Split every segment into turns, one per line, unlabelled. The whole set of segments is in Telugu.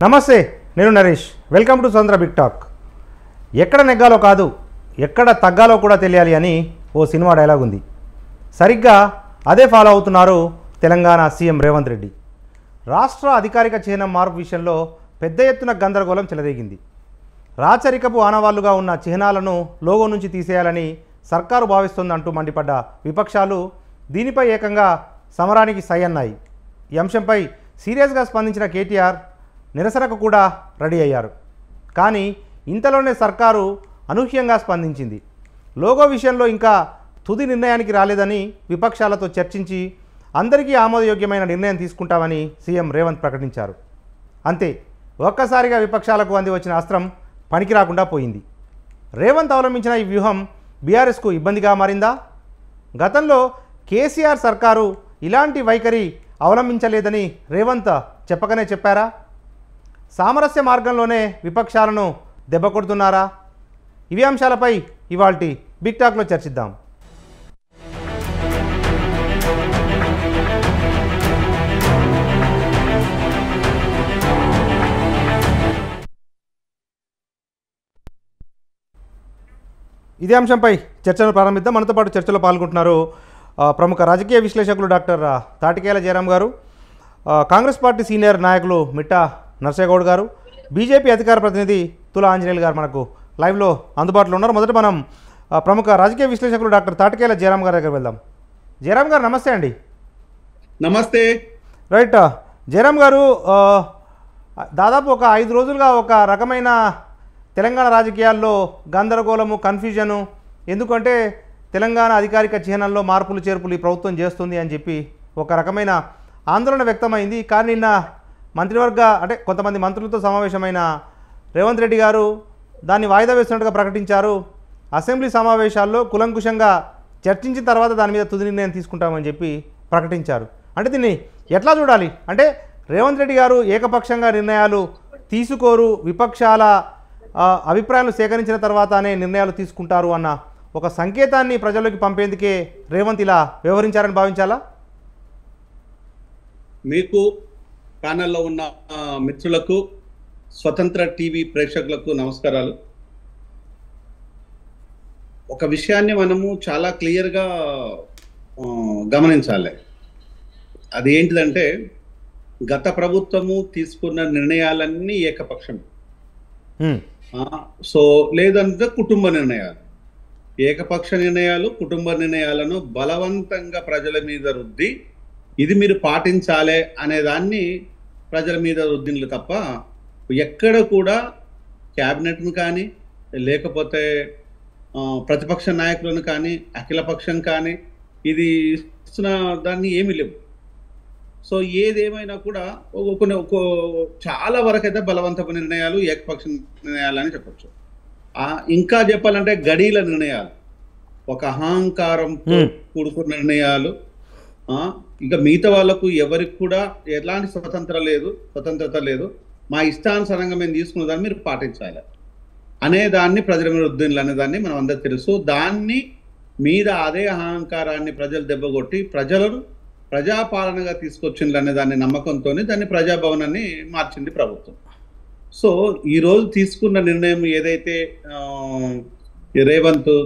నమస్తే, నేను నరేష్. వెల్కమ్ టు స్వతంత్ర బిగ్ టాక్. ఎక్కడ నెగ్గాలో కాదు, ఎక్కడ తగ్గాలో కూడా తెలియాలి అని ఓ సినిమా డైలాగ్ ఉంది. సరిగ్గా అదే ఫాలో అవుతున్నారు తెలంగాణ సీఎం రేవంత్ రెడ్డి. రాష్ట్ర అధికారిక చిహ్నం మార్పు విషయంలో పెద్ద ఎత్తున గందరగోళం చెలరేగింది. రాచరికపు ఆనవాళ్లుగా ఉన్న చిహ్నాలను లోగో నుంచి తీసేయాలని సర్కారు భావిస్తోందంటూ మండిపడ్డ విపక్షాలు దీనిపై ఏకంగా సమరానికి సై అన్నాయి. ఈ అంశంపై సీరియస్గా స్పందించిన కేటీఆర్ నిరసనకు కూడా రెడీ అయ్యారు. కానీ ఇంతలోనే సర్కారు అనూహ్యంగా స్పందించింది. లోగో విషయంలో ఇంకా తుది నిర్ణయానికి రాలేదని విపక్షాలతో చర్చించి అందరికీ ఆమోదయోగ్యమైన నిర్ణయం తీసుకుంటామని సీఎం రేవంత్ ప్రకటించారు. అంతే, ఒక్కసారిగా విపక్షాలకు అంది వచ్చిన అస్త్రం పనికి రాకుండా పోయింది. రేవంత్ అవలంబించిన ఈ వ్యూహం బీఆర్ఎస్కు ఇబ్బందిగా మారిందా? గతంలో కేసీఆర్ సర్కారు ఇలాంటి వైఖరి అవలంబించలేదని రేవంత్ చెప్పకనే చెప్పారా? సామరస్య మార్గంలోనే విపక్షాలను దెబ్బ కొడుతున్నారా? ఇవి అంశాలపై ఇవాల్టి బిగ్ టాక్లో చర్చిద్దాం. ఇదే అంశంపై చర్చను ప్రారంభిద్దాం. మనతో పాటు చర్చలో పాల్గొంటున్నారు ప్రముఖ రాజకీయ విశ్లేషకులు డాక్టర్ తాటికేల జయరాం గారు, కాంగ్రెస్ పార్టీ సీనియర్ నాయకులు మిట్టా నర్సేగౌడ్ గారు, బీజేపీ అధికార ప్రతినిధి తులా ఆంజనేయులు గారు మనకు లైవ్లో అందుబాటులో ఉన్నారు. మొదట మనం ప్రముఖ రాజకీయ విశ్లేషకులు డాక్టర్ తాటికేల జయరాం గారి దగ్గర వెళ్దాం. జయరాం గారు నమస్తే అండి.
నమస్తే.
రైట్, జయరాం గారు, దాదాపు ఒక 5 రోజులుగా ఒక రకమైన తెలంగాణ రాజకీయాల్లో గందరగోళము, కన్ఫ్యూజను. ఎందుకంటే తెలంగాణ అధికారిక చిహ్నంలో మార్పులు చేర్పులు ఈ ప్రభుత్వం చేస్తుంది అని చెప్పి ఒక రకమైన ఆందోళన వ్యక్తమైంది. కానీ నిన్న మంత్రివర్గ అంటే కొంతమంది మంత్రులతో సమావేశమైన రేవంత్ రెడ్డి గారు దాన్ని వాయిదా వేస్తున్నట్టుగా ప్రకటించారు. అసెంబ్లీ సమావేశాల్లో కులంకుశంగా చర్చించిన తర్వాత దాని మీద తుది నిర్ణయం తీసుకుంటామని చెప్పి ప్రకటించారు. అంటే దీన్ని ఎట్లా చూడాలి? అంటే రేవంత్ రెడ్డి గారు ఏకపక్షంగా నిర్ణయాలు తీసుకోరు, విపక్షాల అభిప్రాయాలు సేకరించిన తర్వాతనే నిర్ణయాలు తీసుకుంటారు అన్న ఒక సంకేతాన్ని ప్రజల్లోకి పంపేందుకే రేవంత్ ఇలా వ్యవహరించారని భావించాలా?
మీకు ప్యానెల్లో ఉన్న మిత్రులకు, స్వతంత్ర టీవీ ప్రేక్షకులకు నమస్కారాలు. ఒక విషయాన్ని మనము చాలా క్లియర్గా గమనించాలి. అది ఏంటిదంటే, గత ప్రభుత్వము తీసుకున్న నిర్ణయాలన్నీ ఏకపక్షం. సో లేదంటే కుటుంబ నిర్ణయాలు, ఏకపక్ష నిర్ణయాలు, కుటుంబ నిర్ణయాలను బలవంతంగా ప్రజల మీద రుద్ది ఇది మీరు పాటించాలే అనేదాన్ని ప్రజల మీద రుద్దినలు తప్ప ఎక్కడ కూడా క్యాబినెట్ను కానీ లేకపోతే ప్రతిపక్ష నాయకులను కానీ అఖిలపక్షం కానీ ఇది ఇస్తున్న దాన్ని ఏమీ లేవు. సో ఏదేమైనా కూడా కొన్ని చాలా వరకు అయితే బలవంతపు నిర్ణయాలు, ఏకపక్ష నిర్ణయాలు అని చెప్పచ్చు. ఇంకా చెప్పాలంటే గడీల నిర్ణయాలు, ఒక అహంకారంతో కూడుకున్న నిర్ణయాలు. ఇంకా మిగతా వాళ్ళకు ఎవరికి కూడా ఎలాంటి స్వతంత్రత లేదు, మా ఇష్టానుసారంగా మేము తీసుకున్న దాన్ని మీరు పాటించాలి అనేదాన్ని ప్రజల మీద రుద్దినలు అనేదాన్ని మనం అందరూ తెలుసు. దాన్ని మీద అదే అహంకారాన్ని ప్రజలు దెబ్బకొట్టి ప్రజలను ప్రజాపాలనగా తీసుకొచ్చింది అనే దాన్ని నమ్మకంతోనే దాన్ని ప్రజాభవనాన్ని మార్చింది ప్రభుత్వం. సో ఈరోజు తీసుకున్న నిర్ణయం ఏదైతే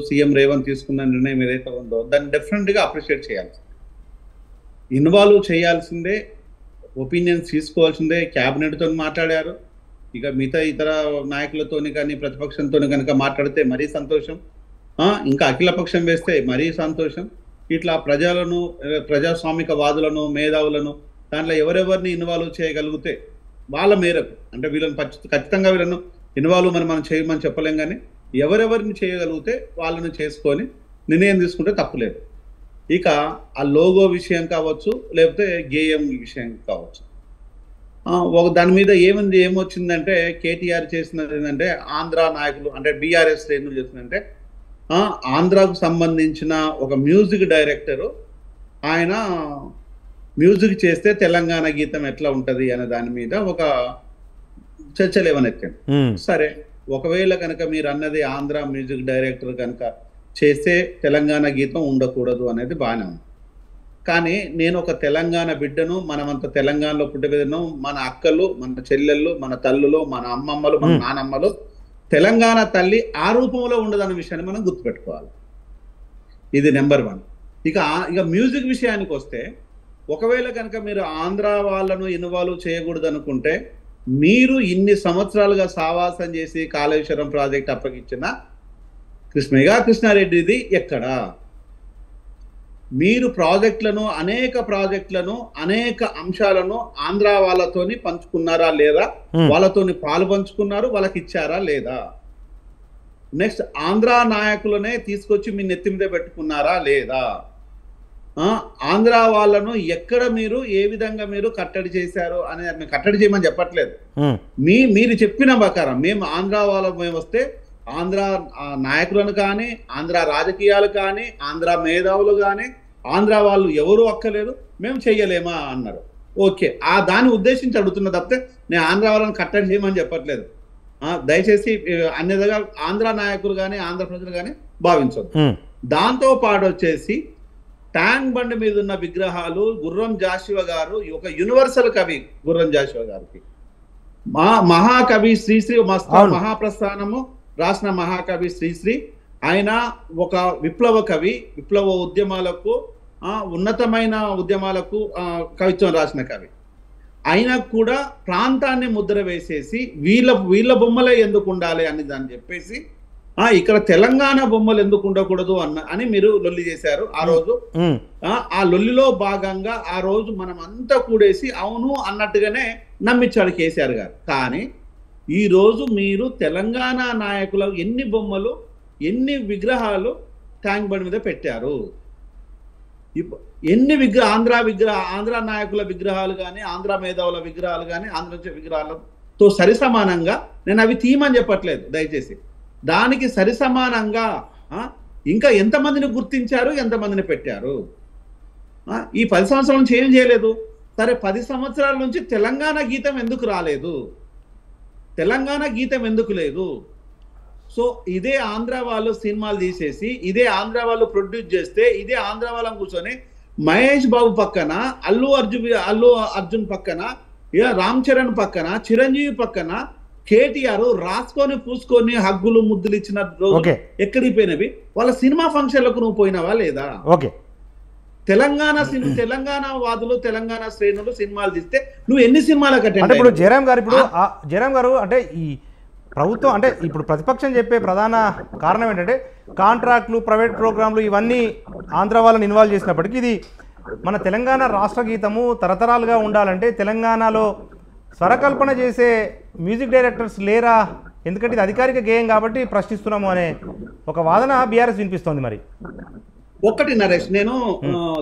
సీఎం రేవంత్ తీసుకున్న నిర్ణయం ఏదైతే ఉందో దాన్ని డెఫినెట్గా అప్రిషియేట్ చేయాల్సిందే, ఇన్వాల్వ్ చేయాల్సిందే, ఒపీనియన్స్ తీసుకోవాల్సిందే. క్యాబినెట్తో మాట్లాడారు, ఇక మిగతా ఇతర నాయకులతోని కానీ ప్రతిపక్షంతో కనుక మాట్లాడితే మరీ సంతోషం, ఇంకా అఖిలపక్షం వేస్తే మరీ సంతోషం. ఇట్లా ప్రజలను, ప్రజాస్వామిక వాదులను, మేధావులను దాంట్లో ఎవరెవరిని ఇన్వాల్వ్ చేయగలిగితే వాళ్ళ మేరకు, అంటే వీళ్ళని ఖచ్చితంగా వీళ్ళను ఇన్వాల్వ్ మనం చేయమని చెప్పలేం, కానీ ఎవరెవరిని చేయగలిగితే వాళ్ళని చేసుకొని నిర్ణయం తీసుకుంటే తప్పులేదు. ఇక ఆ లోగో విషయం కావచ్చు, లేకపోతే గేయం విషయం కావచ్చు, దాని మీద ఏమొచ్చిందంటే కేటీఆర్ చేసినది ఏంటంటే, ఆంధ్ర నాయకులు అంటే బీఆర్ఎస్ శ్రేణులు చేసిందంటే, ఆంధ్రాకు సంబంధించిన ఒక మ్యూజిక్ డైరెక్టరు ఆయన మ్యూజిక్ చేస్తే తెలంగాణ గీతం ఎట్లా ఉంటుంది అనే దాని మీద ఒక చర్చ లేవనెత్తాను. సరే, ఒకవేళ కనుక మీరు అన్నది ఆంధ్ర మ్యూజిక్ డైరెక్టర్ కనుక చేస్తే తెలంగాణ గీతం ఉండకూడదు అనేది బాగానే ఉంది. కానీ నేను ఒక తెలంగాణ బిడ్డను, మనమంత తెలంగాణలో పుట్టిన మన అక్కలు, మన చెల్లెళ్ళు, మన తల్లులు, మన అమ్మమ్మలు, మన నానమ్మలు, తెలంగాణ తల్లి ఆ రూపంలో ఉండదన్న విషయాన్ని మనం గుర్తుపెట్టుకోవాలి. ఇది నెంబర్ 1. ఇక మ్యూజిక్ విషయానికి వస్తే, ఒకవేళ కనుక మీరు ఆంధ్ర వాళ్ళను ఇన్వాల్వ్ చేయకూడదు అనుకుంటే, మీరు ఇన్ని సంవత్సరాలుగా సావాసం చేసి కాళేశ్వరం ప్రాజెక్ట్ అప్పగించిన కృష్ణారెడ్డిది ఎక్కడా? మీరు అనేక ప్రాజెక్టులను అనేక అంశాలను ఆంధ్ర వాళ్ళతోని పంచుకున్నారా లేదా? వాళ్ళతోని పాలు పంచుకున్నారు, వాళ్ళకి ఇచ్చారా లేదా? నెక్స్ట్, ఆంధ్ర నాయకులనే తీసుకొచ్చి మీ నెత్తి మీద పెట్టుకున్నారా లేదా? ఆంధ్ర వాళ్ళను ఎక్కడ మీరు ఏ విధంగా మీరు కట్టడి చేశారు అనేది మేము కట్టడి చేయమని చెప్పట్లేదు. మీరు చెప్పిన ప్రకారం మేము ఆంధ్ర మేము వస్తే ఆంధ్ర నాయకులను కానీ, ఆంధ్ర రాజకీయాలు కానీ, ఆంధ్ర మేధావులు కానీ, ఆంధ్ర వాళ్ళు ఎవరు అక్కలేదు, మేము చెయ్యలేమా అన్నారు. ఓకే, దాన్ని ఉద్దేశించి అడుగుతున్న తప్పితే నేను ఆంధ్ర వాళ్ళని కట్టడి చేయమని చెప్పట్లేదు. దయచేసి అన్నిగా ఆంధ్ర నాయకులు కానీ ఆంధ్ర ప్రజలు కానీ భావించదు. దాంతో పాటు వచ్చేసి ట్యాంక్ బండ్ మీద ఉన్న విగ్రహాలు గుర్రం జాషువా గారు, ఒక యూనివర్సల్ కవి గుర్రం జాషువా గారికి, మహాకవి శ్రీశ్రీ మహాప్రస్థానము రాసిన మహాకవి శ్రీశ్రీ, ఆయన ఒక విప్లవ కవి, విప్లవ ఉద్యమాలకు ఉన్నతమైన ఉద్యమాలకు కవిత్వం రాసిన కవి. అయినా కూడా ప్రాంతాన్ని ముద్ర వేసేసి వీళ్ళ బొమ్మలే ఎందుకు ఉండాలి అని దాన్ని చెప్పేసి ఇక్కడ తెలంగాణ బొమ్మలు ఎందుకు ఉండకూడదు అని మీరు లొల్లి చేశారు ఆ రోజు. ఆ లొల్లిలో భాగంగా ఆ రోజు మనం అంతా కూడేసి అవును అన్నట్టుగానే నమ్మించాడు కేసీఆర్ గారు. కానీ ఈ రోజు మీరు తెలంగాణ నాయకుల ఎన్ని బొమ్మలు, ఎన్ని విగ్రహాలు ట్యాంక్ బండ్ మీద పెట్టారు? ఎన్ని ఆంధ్ర నాయకుల విగ్రహాలు కానీ, ఆంధ్ర మేధావుల విగ్రహాలు కానీ, ఆంధ్ర విగ్రహాలతో సరిసమానంగా, నేను అవి తీయమని చెప్పట్లేదు దయచేసి, దానికి సరిసమానంగా ఇంకా ఎంతమందిని గుర్తించారు, ఎంతమందిని పెట్టారు? ఈ 10 సంవత్సరాల నుంచి ఏం చేయలేదు. సరే, 10 సంవత్సరాల నుంచి తెలంగాణ గీతం ఎందుకు రాలేదు? తెలంగాణ గీతం ఎందుకు లేదు? సో ఇదే ఆంధ్ర వాళ్ళు సినిమాలు తీసేసి, ఇదే ఆంధ్ర వాళ్ళు ప్రొడ్యూస్ చేస్తే, ఇదే ఆంధ్ర వాళ్ళని కూర్చొని మహేష్ బాబు పక్కన, అల్లు అర్జున్ పక్కన, రామ్ చరణ్ పక్కన, చిరంజీవి పక్కన కేటీఆర్ రాసుకొని పూసుకొని హగ్గులు ముద్దులు ఇచ్చిన రోజు ఎక్కడికి పోయినవి? వాళ్ళ సినిమా ఫంక్షన్లకు నువ్వు పోయినావా లేదా? తెలంగాణ వాదులు, తెలంగాణ శ్రేణులు సినిమాలు తీస్తే నువ్వు ఎన్ని సినిమాలకు అటెండ్?
ఇప్పుడు జయరాం గారు అంటే ఈ ప్రభుత్వం అంటే ఇప్పుడు ప్రతిపక్షం చెప్పే ప్రధాన కారణం ఏంటంటే కాంట్రాక్ట్లు, ప్రైవేట్ ప్రోగ్రాంలు ఇవన్నీ ఆంధ్ర వాళ్ళని ఇన్వాల్వ్ చేసినప్పటికీ ఇది మన తెలంగాణ రాష్ట్ర గీతము తరతరాలుగా ఉండాలంటే తెలంగాణలో స్వరకల్పన చేసే మ్యూజిక్ డైరెక్టర్స్ లేరా? ఎందుకంటే ఇది అధికారిక గేయం కాబట్టి ప్రశ్నిస్తున్నాము అనే ఒక వాదన బీఆర్ఎస్ వినిపిస్తోంది. మరి
ఒక్కటి నరేష్, నేను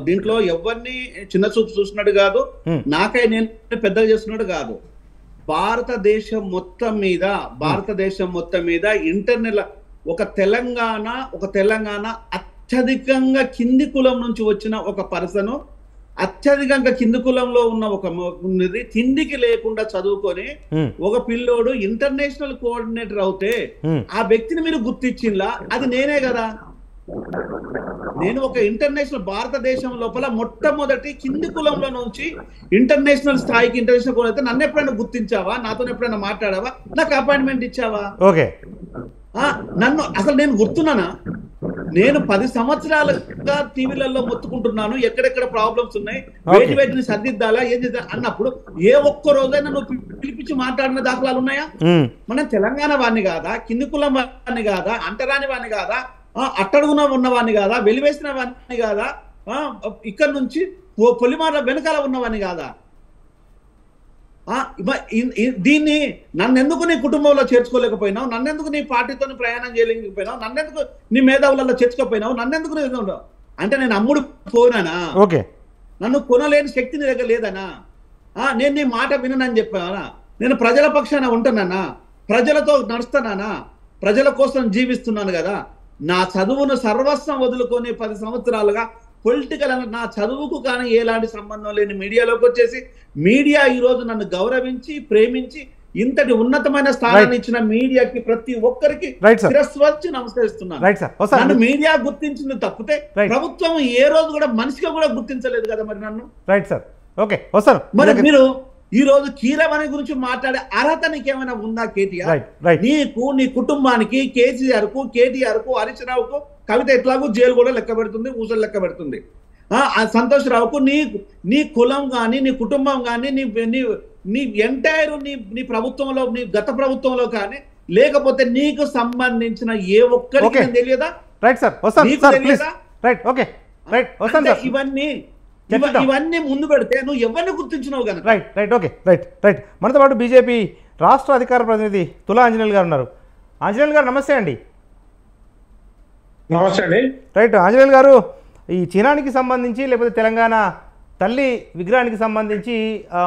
దీంట్లో ఎవరిని చిన్న చూపు చూసినట్టు కాదు, నేను పెద్దగా చేస్తున్నట్టు కాదు. భారతదేశం మొత్తం మీద ఇంటర్నెట్ ఒక తెలంగాణ అత్యధికంగా కింది కులం నుంచి వచ్చిన ఒక పర్సన్, అత్యధికంగా కింది కులంలో ఉన్న ఒక తిండికి లేకుండా చదువుకొని ఒక పిల్లోడు ఇంటర్నేషనల్ కోఆర్డినేటర్ అవుతే ఆ వ్యక్తిని మీరు గుర్తించిందా? అది నేనే కదా. నేను ఒక భారతదేశం లోపల మొట్టమొదటి కింది కులంలో నుంచి ఇంటర్నేషనల్ స్థాయికి ఇంటర్నేషనల్ కోఆర్డినేటర్ అయితే నన్ను ఎప్పుడైనా గుర్తించావా? నాతో ఎప్పుడైనా మాట్లాడావా? నాకు అపాయింట్మెంట్ ఇచ్చావా? నేను గుర్తున్నానా? నేను 10 సంవత్సరాలుగా టీవీలలో మొత్తుకుంటున్నాను, ఎక్కడెక్కడ ప్రాబ్లమ్స్ ఉన్నాయి, వేటిని సర్దిద్దాలా, ఏం చేద్దాం అన్నప్పుడు ఏ ఒక్క రోజైనా నువ్వు పిలిపించి మాట్లాడిన దాఖలాలు ఉన్నాయా? మనం తెలంగాణ వాడిని కాదా? కింది కులం వాడిని కాదా? అంటరాని వాడిని కాదా? అట్టడుగున ఉన్నవాడిని కాదా? వెలివేసిన వాడిని కాదా? ఇక్కడ నుంచి పొలిమార్ల వెనకాల ఉన్నవాడిని కాదా? దీన్ని నన్నెందుకు నీ కుటుంబంలో చేర్చుకోలేకపోయినావు? నన్నెందుకు నీ పార్టీతో ప్రయాణం చేయలేకపోయినావు? నన్నెందుకు నీ మేధావులలో చేర్చుకోపోయినావు? నన్నెందుకు అంటే నేను అమ్ముడు పోనానా? నన్ను కొనలేని శక్తి నీ దగ్గర లేదనా? నేను నీ మాట వినని చెప్పానా? నేను ప్రజల పక్షాన ఉంటున్నానా? ప్రజలతో నడుస్తున్నానా? ప్రజల కోసం జీవిస్తున్నాను కదా. నా చదువును సర్వస్వం వదులుకొని 10 సంవత్సరాలుగా పొలిటికల్ నా చదువుకు కానీ ఎలాంటి సంబంధం లేని మీడియాలోకి వచ్చేసి మీడియా ఈరోజు నన్ను గౌరవించి, ప్రేమించి ఇంతటి ఉన్నతమైన స్థానాన్ని ఇచ్చిన మీడియాకి ప్రతి ఒక్కరికి శిరస్సు వచ్చి నమస్కరిస్తున్నాను. నన్ను మీడియా గుర్తించింది తప్పితే ప్రభుత్వం ఏ రోజు కూడా మనిషిగా కూడా గుర్తించలేదు కదా మరి నన్ను.
రైట్ సార్, ఓకే వస్తాను.
మరి మీరు ఈ రోజు కీరవాణి గురించి మాట్లాడే అర్హత నీకేమైనా ఉందా కేటీఆర్? నీకు, నీ కుటుంబానికి, కేసీఆర్ కు, కేటీఆర్ కు, హరీష్ రావుకు, కవిత ఎట్లాగూ జైలు కూడా లెక్క పెడుతుంది, ఊసలు లెక్క పెడుతుంది. సంతోష్ రావుకు నీ కులం కానీ, నీ కుటుంబం కానీ, నీ ఎంటైర్ నీ ప్రభుత్వంలో, నీ గత ప్రభుత్వంలో కానీ, లేకపోతే నీకు సంబంధించిన ఏ ఒక్కరికి తెలియదా?
రైట్ సార్, తెలియదా? రైట్, ఓకే రైట్, వస్తాను.
ఇవన్నీ ముందు పెడితే నువ్వు ఎవరిని గుర్తించినావు కనుక.
Right right, okay right right. మనతో పాటు బీజేపీ రాష్ట్ర అధికార ప్రతినిధి తులా ఆంజనేయులు గారు ఉన్నారు. ఆంజనేయులు గారు నమస్తే అండి.
నమస్తే అండి.
రైట్, ఆంజనేయులు గారు, ఈ చిహ్నానికి సంబంధించి లేకపోతే తెలంగాణ తల్లి విగ్రహానికి సంబంధించి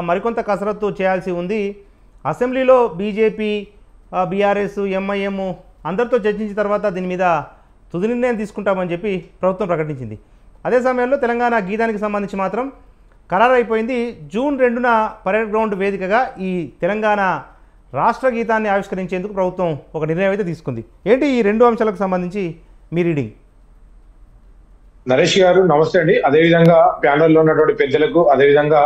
మరికొంత కసరత్తు చేయాల్సి ఉంది. అసెంబ్లీలో బీజేపీ, బీఆర్ఎస్, ఎంఐఎం అందరితో చర్చించిన తర్వాత దీని మీద తుది నిర్ణయం తీసుకుంటామని చెప్పి ప్రభుత్వం ప్రకటించింది. అదే సమయంలో తెలంగాణ గీతానికి సంబంధించి మాత్రం ఖరారు అయిపోయింది. జూన్ 2న పరేడ్ గ్రౌండ్ వేదికగా ఈ తెలంగాణ రాష్ట్ర గీతాన్ని ఆవిష్కరించేందుకు ప్రభుత్వం ఒక నిర్ణయం అయితే తీసుకుంది. ఏంటి ఈ రెండు అంశాలకు సంబంధించి మీ రీడింగ్?
నరేష్ గారు నమస్తే అండి. అదేవిధంగా ప్యానెల్లో ఉన్నటువంటి పెద్దలకు, అదేవిధంగా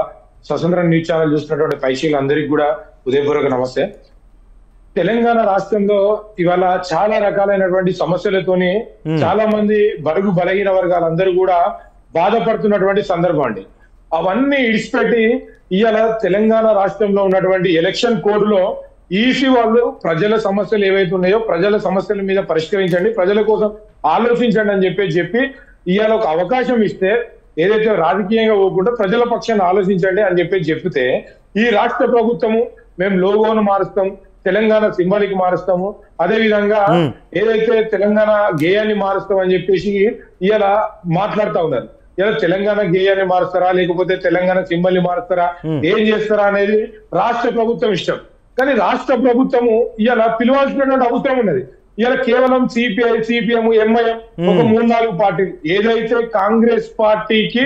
స్వతంత్ర న్యూస్ ఛానల్ చూస్తున్నటువంటి పైషీలు అందరికీ కూడా ఉదయపూర్వక నమస్తే. తెలంగాణ రాష్ట్రంలో ఇవాళ చాలా రకాలైనటువంటి సమస్యలతోని చాలా మంది బడుగు బలహీన వర్గాలందరూ కూడా బాధపడుతున్నటువంటి సందర్భం అండి. అవన్నీ ఇడిచిపెట్టి ఇవాళ తెలంగాణ రాష్ట్రంలో ఉన్నటువంటి ఎలక్షన్ కోడ్ లో ఈసీ వాళ్ళు ప్రజల సమస్యలు ఏవైతే ఉన్నాయో ప్రజల సమస్యల మీద పరిష్కరించండి, ప్రజల కోసం ఆలోచించండి అని చెప్పి ఇవాళ ఒక అవకాశం ఇస్తే, ఏదైతే రాజకీయంగా పోకుండా ప్రజల పక్షాన్ని ఆలోచించండి అని చెప్తే ఈ రాష్ట్ర ప్రభుత్వము మేము లోగోను మారుస్తాం, తెలంగాణ సింబలికి మారుస్తాము, అదే విధంగా ఏదైతే తెలంగాణ గేయాన్ని మారుస్తాం అని చెప్పేసి ఇలా మాట్లాడుతూ ఉన్నారు. ఇలా తెలంగాణ గేయాన్ని మారుస్తారా, లేకపోతే తెలంగాణ సింబల్ ని మారుస్తారా, ఏం చేస్తారా అనేది రాష్ట్ర ప్రభుత్వం ఇష్టం. కానీ రాష్ట్ర ప్రభుత్వము ఇలా పిలవాల్సినటువంటి అవసరం ఉన్నది. ఇలా కేవలం సిపిఐ, సిపిఎం, ఎంఐఎం ఒక 3-4 పార్టీలు ఏదైతే కాంగ్రెస్ పార్టీకి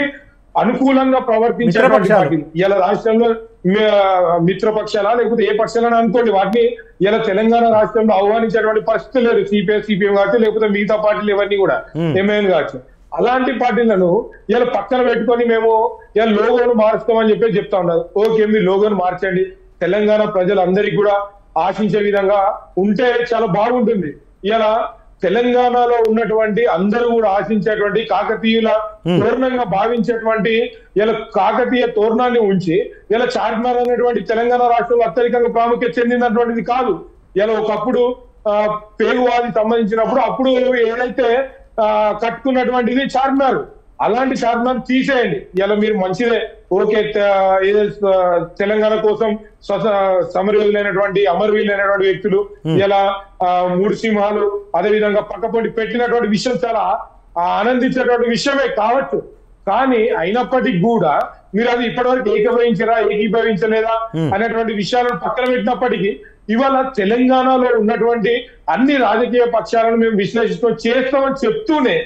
అనుకూలంగా ప్రవర్తించేటువంటి పార్టీలు ఇలా రాష్ట్రంలో మిత్రపక్షాలా లేకపోతే ఏ పక్షాలని అనుకోండి, వాటిని ఇలా తెలంగాణ రాష్ట్రంలో ఆహ్వానించేటువంటి పరిస్థితి లేదు. సిపిఐ, సిపిఎం కావచ్చు, లేకపోతే మిగతా పార్టీలు ఇవన్నీ కూడా ఎంఐఎం కావచ్చు. అలాంటి పార్టీలను ఇలా పక్కన పెట్టుకొని మేము ఇలా లోగోను మారుస్తామని చెప్తా ఉన్నారు. ఓకే, మీరు లోగోను మార్చండి, తెలంగాణ ప్రజలందరికీ కూడా ఆశించే విధంగా ఉంటే చాలా బాగుంటుంది. ఇలా తెలంగాణలో ఉన్నటువంటి అందరూ కూడా ఆశించేటువంటి కాకతీయుల తోరణంగా భావించేటువంటి ఇలా కాకతీయ తోరణాన్ని ఉంచి ఇలా చార్మినార్ అనేటువంటి తెలంగాణ రాష్ట్రంలో అత్యధికంగా ప్రాముఖ్యత చెందినటువంటిది కాదు. ఇలా ఒకప్పుడు పేగువాది సంబంధించినప్పుడు అప్పుడు ఏదైతే కట్టుకున్నటువంటిది చార్మినార్, అలాంటి చార్మినార్ తీసేయండి. ఇలా మీరు మంచిదే, ఓకే, తెలంగాణ కోసం సమరవీలైనటువంటి అమరవీలైనటువంటి వ్యక్తులు ఇలా 3 సింహాలు అదే విధంగా పక్కపొంటి పెట్టినటువంటి విషయం చాలా ఆనందించేటువంటి విషయమే కావచ్చు. కానీ అయినప్పటికీ కూడా మీరు అది ఇప్పటివరకు ఏకీభవించలేదా అనేటువంటి విషయాలను పక్కన పెట్టినప్పటికీ ఇవాళ తెలంగాణలో ఉన్నటువంటి అన్ని రాజకీయ పక్షాలను మేము విశ్లేషిస్తూ చేస్తామని చెప్తూనే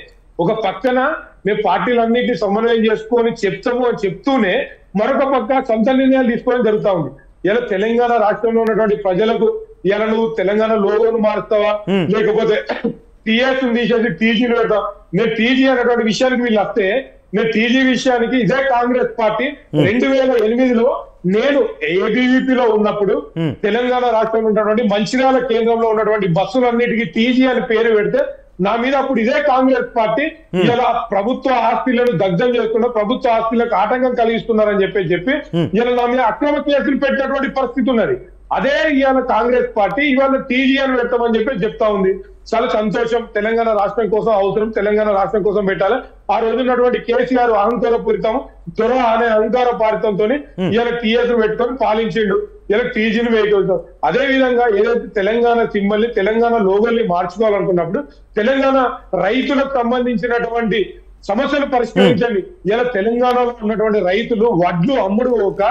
ఒక పక్కన మేము పార్టీలన్నింటినీ సమన్వయం చేసుకొని చెప్తాము అని చెప్తూనే మరొక పక్క సొంత నిర్ణయాలు తీసుకోవడం జరుగుతా ఉంది. ఇలా తెలంగాణ రాష్ట్రంలో ఉన్నటువంటి ప్రజలకు ఇలా నువ్వు తెలంగాణ లోగోను మారుస్తావా, లేకపోతే టీఎస్ తీసేసి టీజీని పెడతావు. నేను టీజీ అనేటువంటి విషయానికి వీళ్ళు వస్తే, నేను టీజీ విషయానికి ఇదే కాంగ్రెస్ పార్టీ 2008లో నేను ఏబీవీపీలో ఉన్నప్పుడు తెలంగాణ రాష్ట్రంలో ఉన్నటువంటి మంచిర్యాల కేంద్రంలో ఉన్నటువంటి బస్సులన్నిటికీ టీజీ అని పేరు పెడితే నా మీద అప్పుడు ఇదే కాంగ్రెస్ పార్టీ ఇలా ప్రభుత్వ ఆస్తులను దగ్ధం చేస్తున్నా, ప్రభుత్వ ఆస్తులకు ఆటంకం కలిగిస్తున్నారని చెప్పి ఇలా నా మీద అక్రమ కేసులు పెట్టినటువంటి పరిస్థితి ఉన్నది. అదే ఇవాళ కాంగ్రెస్ పార్టీ ఇవాళ టీజీ అని పెట్టమని చెప్తా ఉంది. చాలా సంతోషం, తెలంగాణ రాష్ట్రం కోసం అవసరం, తెలంగాణ రాష్ట్రం కోసం పెట్టాలి. ఆ రోజు ఉన్నటువంటి కేసీఆర్ అహంకారపూరితం త్వర అనే అహంకార పారితంతో ఇలా టీఎస్ పెట్టుకొని పాలించిండు, ఇలా టీజీని వేయగలుగుతాం. అదే విధంగా ఏదైతే తెలంగాణ సింబల్ ని, తెలంగాణ లోగోల్ని మార్చుకోవాలనుకున్నప్పుడు తెలంగాణ రైతులకు సంబంధించినటువంటి సమస్యలు పరిష్కరించండి. ఇలా తెలంగాణలో ఉన్నటువంటి రైతులు వడ్లు అమ్ముడు పోక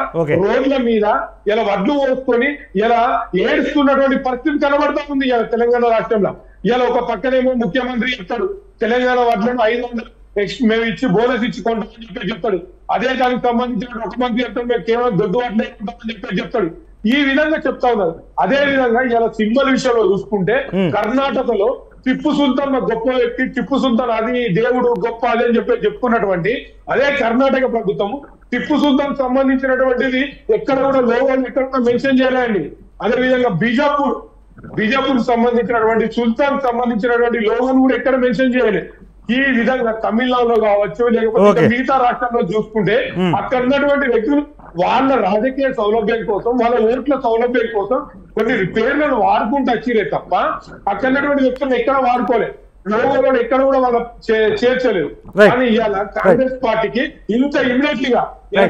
రోడ్ల మీద ఇలా వడ్లు పోసుకొని ఇలా ఏడుస్తున్నటువంటి పరిస్థితి కనబడతా ఉంది ఇలా తెలంగాణ రాష్ట్రంలో. ఇలా ఒక పక్కనేమో ముఖ్యమంత్రి చెప్తాడు తెలంగాణ వడ్లను 500 మేము ఇచ్చి బోనస్ ఇచ్చి కొంటామని చెప్తాడు. అదే దానికి సంబంధించిన ఒక మంత్రి చెప్తాడు మేము కేవలం దొడ్డు వడ్లే కొంటామని చెప్తాడు. ఈ విధంగా చెప్తా ఉన్నారు. అదే విధంగా ఇలా సింబల్ విషయంలో చూసుకుంటే కర్ణాటకలో టిప్పు సుల్తాన్ గొప్ప వ్యక్తి, టిప్పు సుల్తాన్ అది దేవుడు గొప్ప అది అని చెప్పుకున్నటువంటి అదే కర్ణాటక ప్రభుత్వం టిప్పు సుల్తాన్ సంబంధించినటువంటిది ఎక్కడ కూడా లోగోలు ఎక్కడ కూడా మెన్షన్ చేయలేండి. అదే విధంగా బీజాపూర్ సంబంధించినటువంటి సుల్తాన్ సంబంధించినటువంటి లోగోను కూడా ఎక్కడ మెన్షన్ చేయలేదు. ఈ విధంగా తమిళనాడులో కావచ్చు లేకపోతే మిగతా రాష్ట్రాల్లో చూసుకుంటే అక్కడ ఉన్నటువంటి వ్యక్తులు వాళ్ళ రాజకీయ సౌలభ్యం కోసం, వాళ్ళ ఓట్ల సౌలభ్యం కోసం కొన్ని పేర్లను వాడుకుంటూ వచ్చిరే తప్ప అక్కడ ఉన్నటువంటి వ్యక్తులను ఎక్కడ వాడుకోలేదు, లోగోలో ఎక్కడ కూడా వాళ్ళ చేర్చలేదు. కానీ ఇవాళ కాంగ్రెస్ పార్టీకి ఇంత ఇమ్మీడియట్లీ గా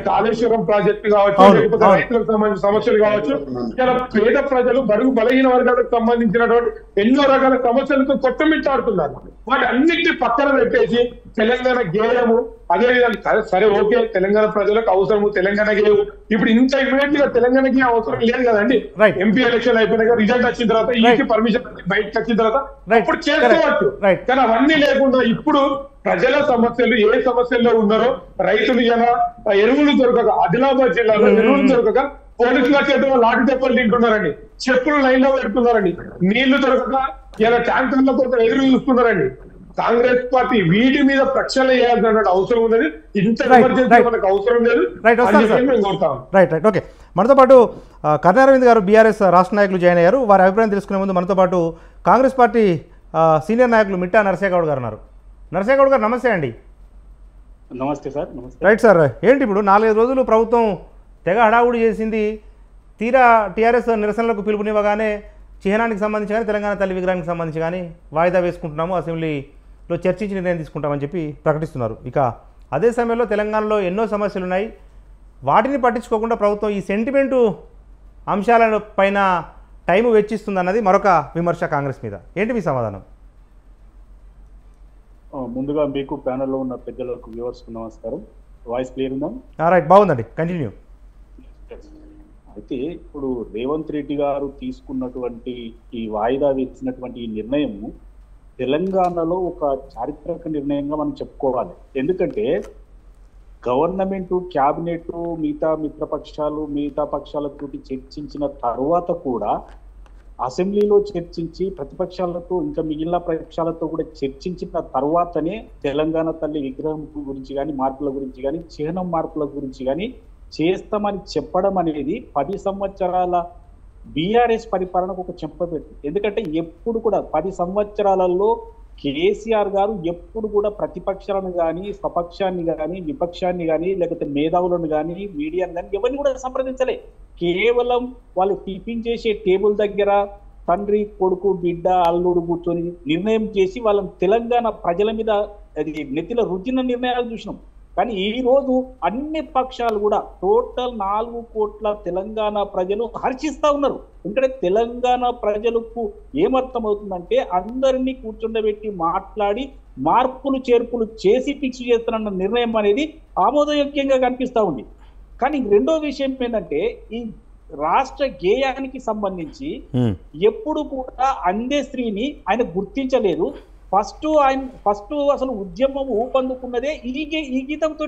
కాళేశ్వరం ప్రాజెక్టు కావచ్చు, లేకపోతే రైతులకు సంబంధించిన సమస్యలు కావచ్చు, ఇలా పేద ప్రజలు బడుగు బలహీన వర్గాలకు సంబంధించినటువంటి ఎన్నో రకాల సమస్యలతో కొట్టమిట్టాడుతున్నారు. వాటి అన్నింటినీ పక్కన పెట్టేసి తెలంగాణ గేయము, అదేవిధంగా సరే ఓకే తెలంగాణ ప్రజలకు అవసరము తెలంగాణ గేయము, ఇప్పుడు ఇంత ఇమ్మీడియట్ గా తెలంగాణకి అవసరం లేదు కదండి. ఎంపీ ఎలక్షన్ అయిపోయినాక రిజల్ట్ వచ్చిన తర్వాత ఈకి పర్మిషన్ బయటకు వచ్చిన తర్వాత అప్పుడు చేసుకోవచ్చు. కానీ అవన్నీ లేకుండా ఇప్పుడు ప్రజల సమస్యలు ఏ సమస్యల్లో ఉన్నారో, రైతులు ఎలా ఎరువులు దొరకక, ఆదిలాబాద్ జిల్లాలో ఎరువులు దొరకక పోలీసుల చేతిలో లాఠీ దెబ్బలు తింటున్నారండి, చెప్పులు లైన్ లో పెడుతున్నారండి, నీళ్లు దొరకక ఇలా ట్యాంకర్ల కోసం ఎదురు చూస్తున్నారండి. కాంగ్రెస్ పార్టీ వీటి మీద ప్రక్షాళన చేయాల్సిన అవసరం ఉన్నది. ఇంత ఎమర్జెన్సీ మనకు అవసరం లేదు.
Right okay. మనతో పాటు కర్ణా అరవింద్ గారు బీఆర్ఎస్ రాష్ట్ర నాయకులు జాయిన్ అయ్యారు. వారి అభిప్రాయం తెలుసుకునే ముందు మనతో పాటు కాంగ్రెస్ పార్టీ సీనియర్ నాయకులు మిట్టా నరసేగౌడ్ గారు ఉన్నారు. నరసేగౌడ్ గారు నమస్తే అండి.
నమస్తే సార్. నమస్తే.
రైట్ సార్, ఏంటి ఇప్పుడు 4 రోజులు ప్రభుత్వం తెగ హడావుడి చేసింది, తీరా టీఆర్ఎస్ నిరసనలకు పిలుపునివ్వగానే చిహ్నానికి సంబంధించి కానీ తెలంగాణ తల్లి విగ్రహానికి సంబంధించి కానీ వాయిదా వేసుకుంటున్నాము, అసెంబ్లీలో చర్చించి నిర్ణయం తీసుకుంటామని చెప్పి ప్రకటిస్తున్నారు. ఇక అదే సమయంలో తెలంగాణలో ఎన్నో సమస్యలు ఉన్నాయి, వాటిని పట్టించుకోకుండా ప్రభుత్వం ఈ సెంటిమెంటు అంశాల పైన టైం వెచ్చిస్తుందన్నది మరొక విమర్శ కాంగ్రెస్ మీద. ఏంటి మీ సమాధానం?
ముందుగా మీకు ప్యానెల్లో ఉన్న పెద్దలకు వ్యూవర్స్కు నమస్కారం. వాయిస్ క్లియర్ ఉందా?
రైట్, బాగుందండి, కంటిన్యూ.
అయితే ఇప్పుడు రేవంత్ రెడ్డి గారు తీసుకున్నటువంటి ఈ వాయిదా వేసినటువంటి ఈ నిర్ణయం తెలంగాణలో ఒక చారిత్రక నిర్ణయంగా మనం చెప్పుకోవాలి. ఎందుకంటే గవర్నమెంట్, క్యాబినెట్, మిగతా పక్షాలతో చర్చించిన తర్వాత కూడా అసెంబ్లీలో చర్చించి ప్రతిపక్షాలతో ఇంకా మిగిలిన పక్షాలతో కూడా చర్చించిన తర్వాతనే తెలంగాణ తల్లి విగ్రహం గురించి కానీ మార్పుల గురించి కానీ చిహ్నం మార్పుల గురించి కానీ చేస్తామని చెప్పడం అనేది 10 సంవత్సరాల బీఆర్ఎస్ పరిపాలనకు ఒక చెంపపెట్టు. ఎందుకంటే ఎప్పుడు కూడా 10 సంవత్సరాలలో కేసీఆర్ గారు ఎప్పుడు కూడా ప్రతిపక్షాలను కానీ స్వపక్షాన్ని కానీ విపక్షాన్ని కానీ లేకపోతే మేధావులను కానీ మీడియాను కానీ ఎవరిని కూడా సంప్రదించలే. కేవలం వాళ్ళు టిఫిన్ చేసే టేబుల్ దగ్గర తండ్రి, కొడుకు, బిడ్డ, అల్లుడు కూర్చొని నిర్ణయం చేసి వాళ్ళని తెలంగాణ ప్రజల మీద అది నెత్తిలో రుద్దిన నిర్ణయాలు చూసినాం. కానీ ఈ రోజు అన్ని పక్షాలు కూడా టోటల్ 4 కోట్ల తెలంగాణ ప్రజలు హర్షిస్తా ఉన్నారు. ఎందుకంటే తెలంగాణ ప్రజలకు ఏమర్థమవుతుందంటే అందరినీ కూర్చుండబెట్టి మాట్లాడి మార్పులు చేర్పులు చేసి ఫిక్స్ చేస్తున్న నిర్ణయం అనేది ఆమోదయోగ్యంగా కనిపిస్తా ఉంది. కానీ రెండో విషయం ఏంటంటే ఈ రాష్ట్ర గేయానికి సంబంధించి ఎప్పుడు కూడా అందే స్త్రీని ఆయన గుర్తించలేదు. ఫస్ట్ అసలు ఉద్యమం ఊపందుకున్నదే ఈ గీతంతో.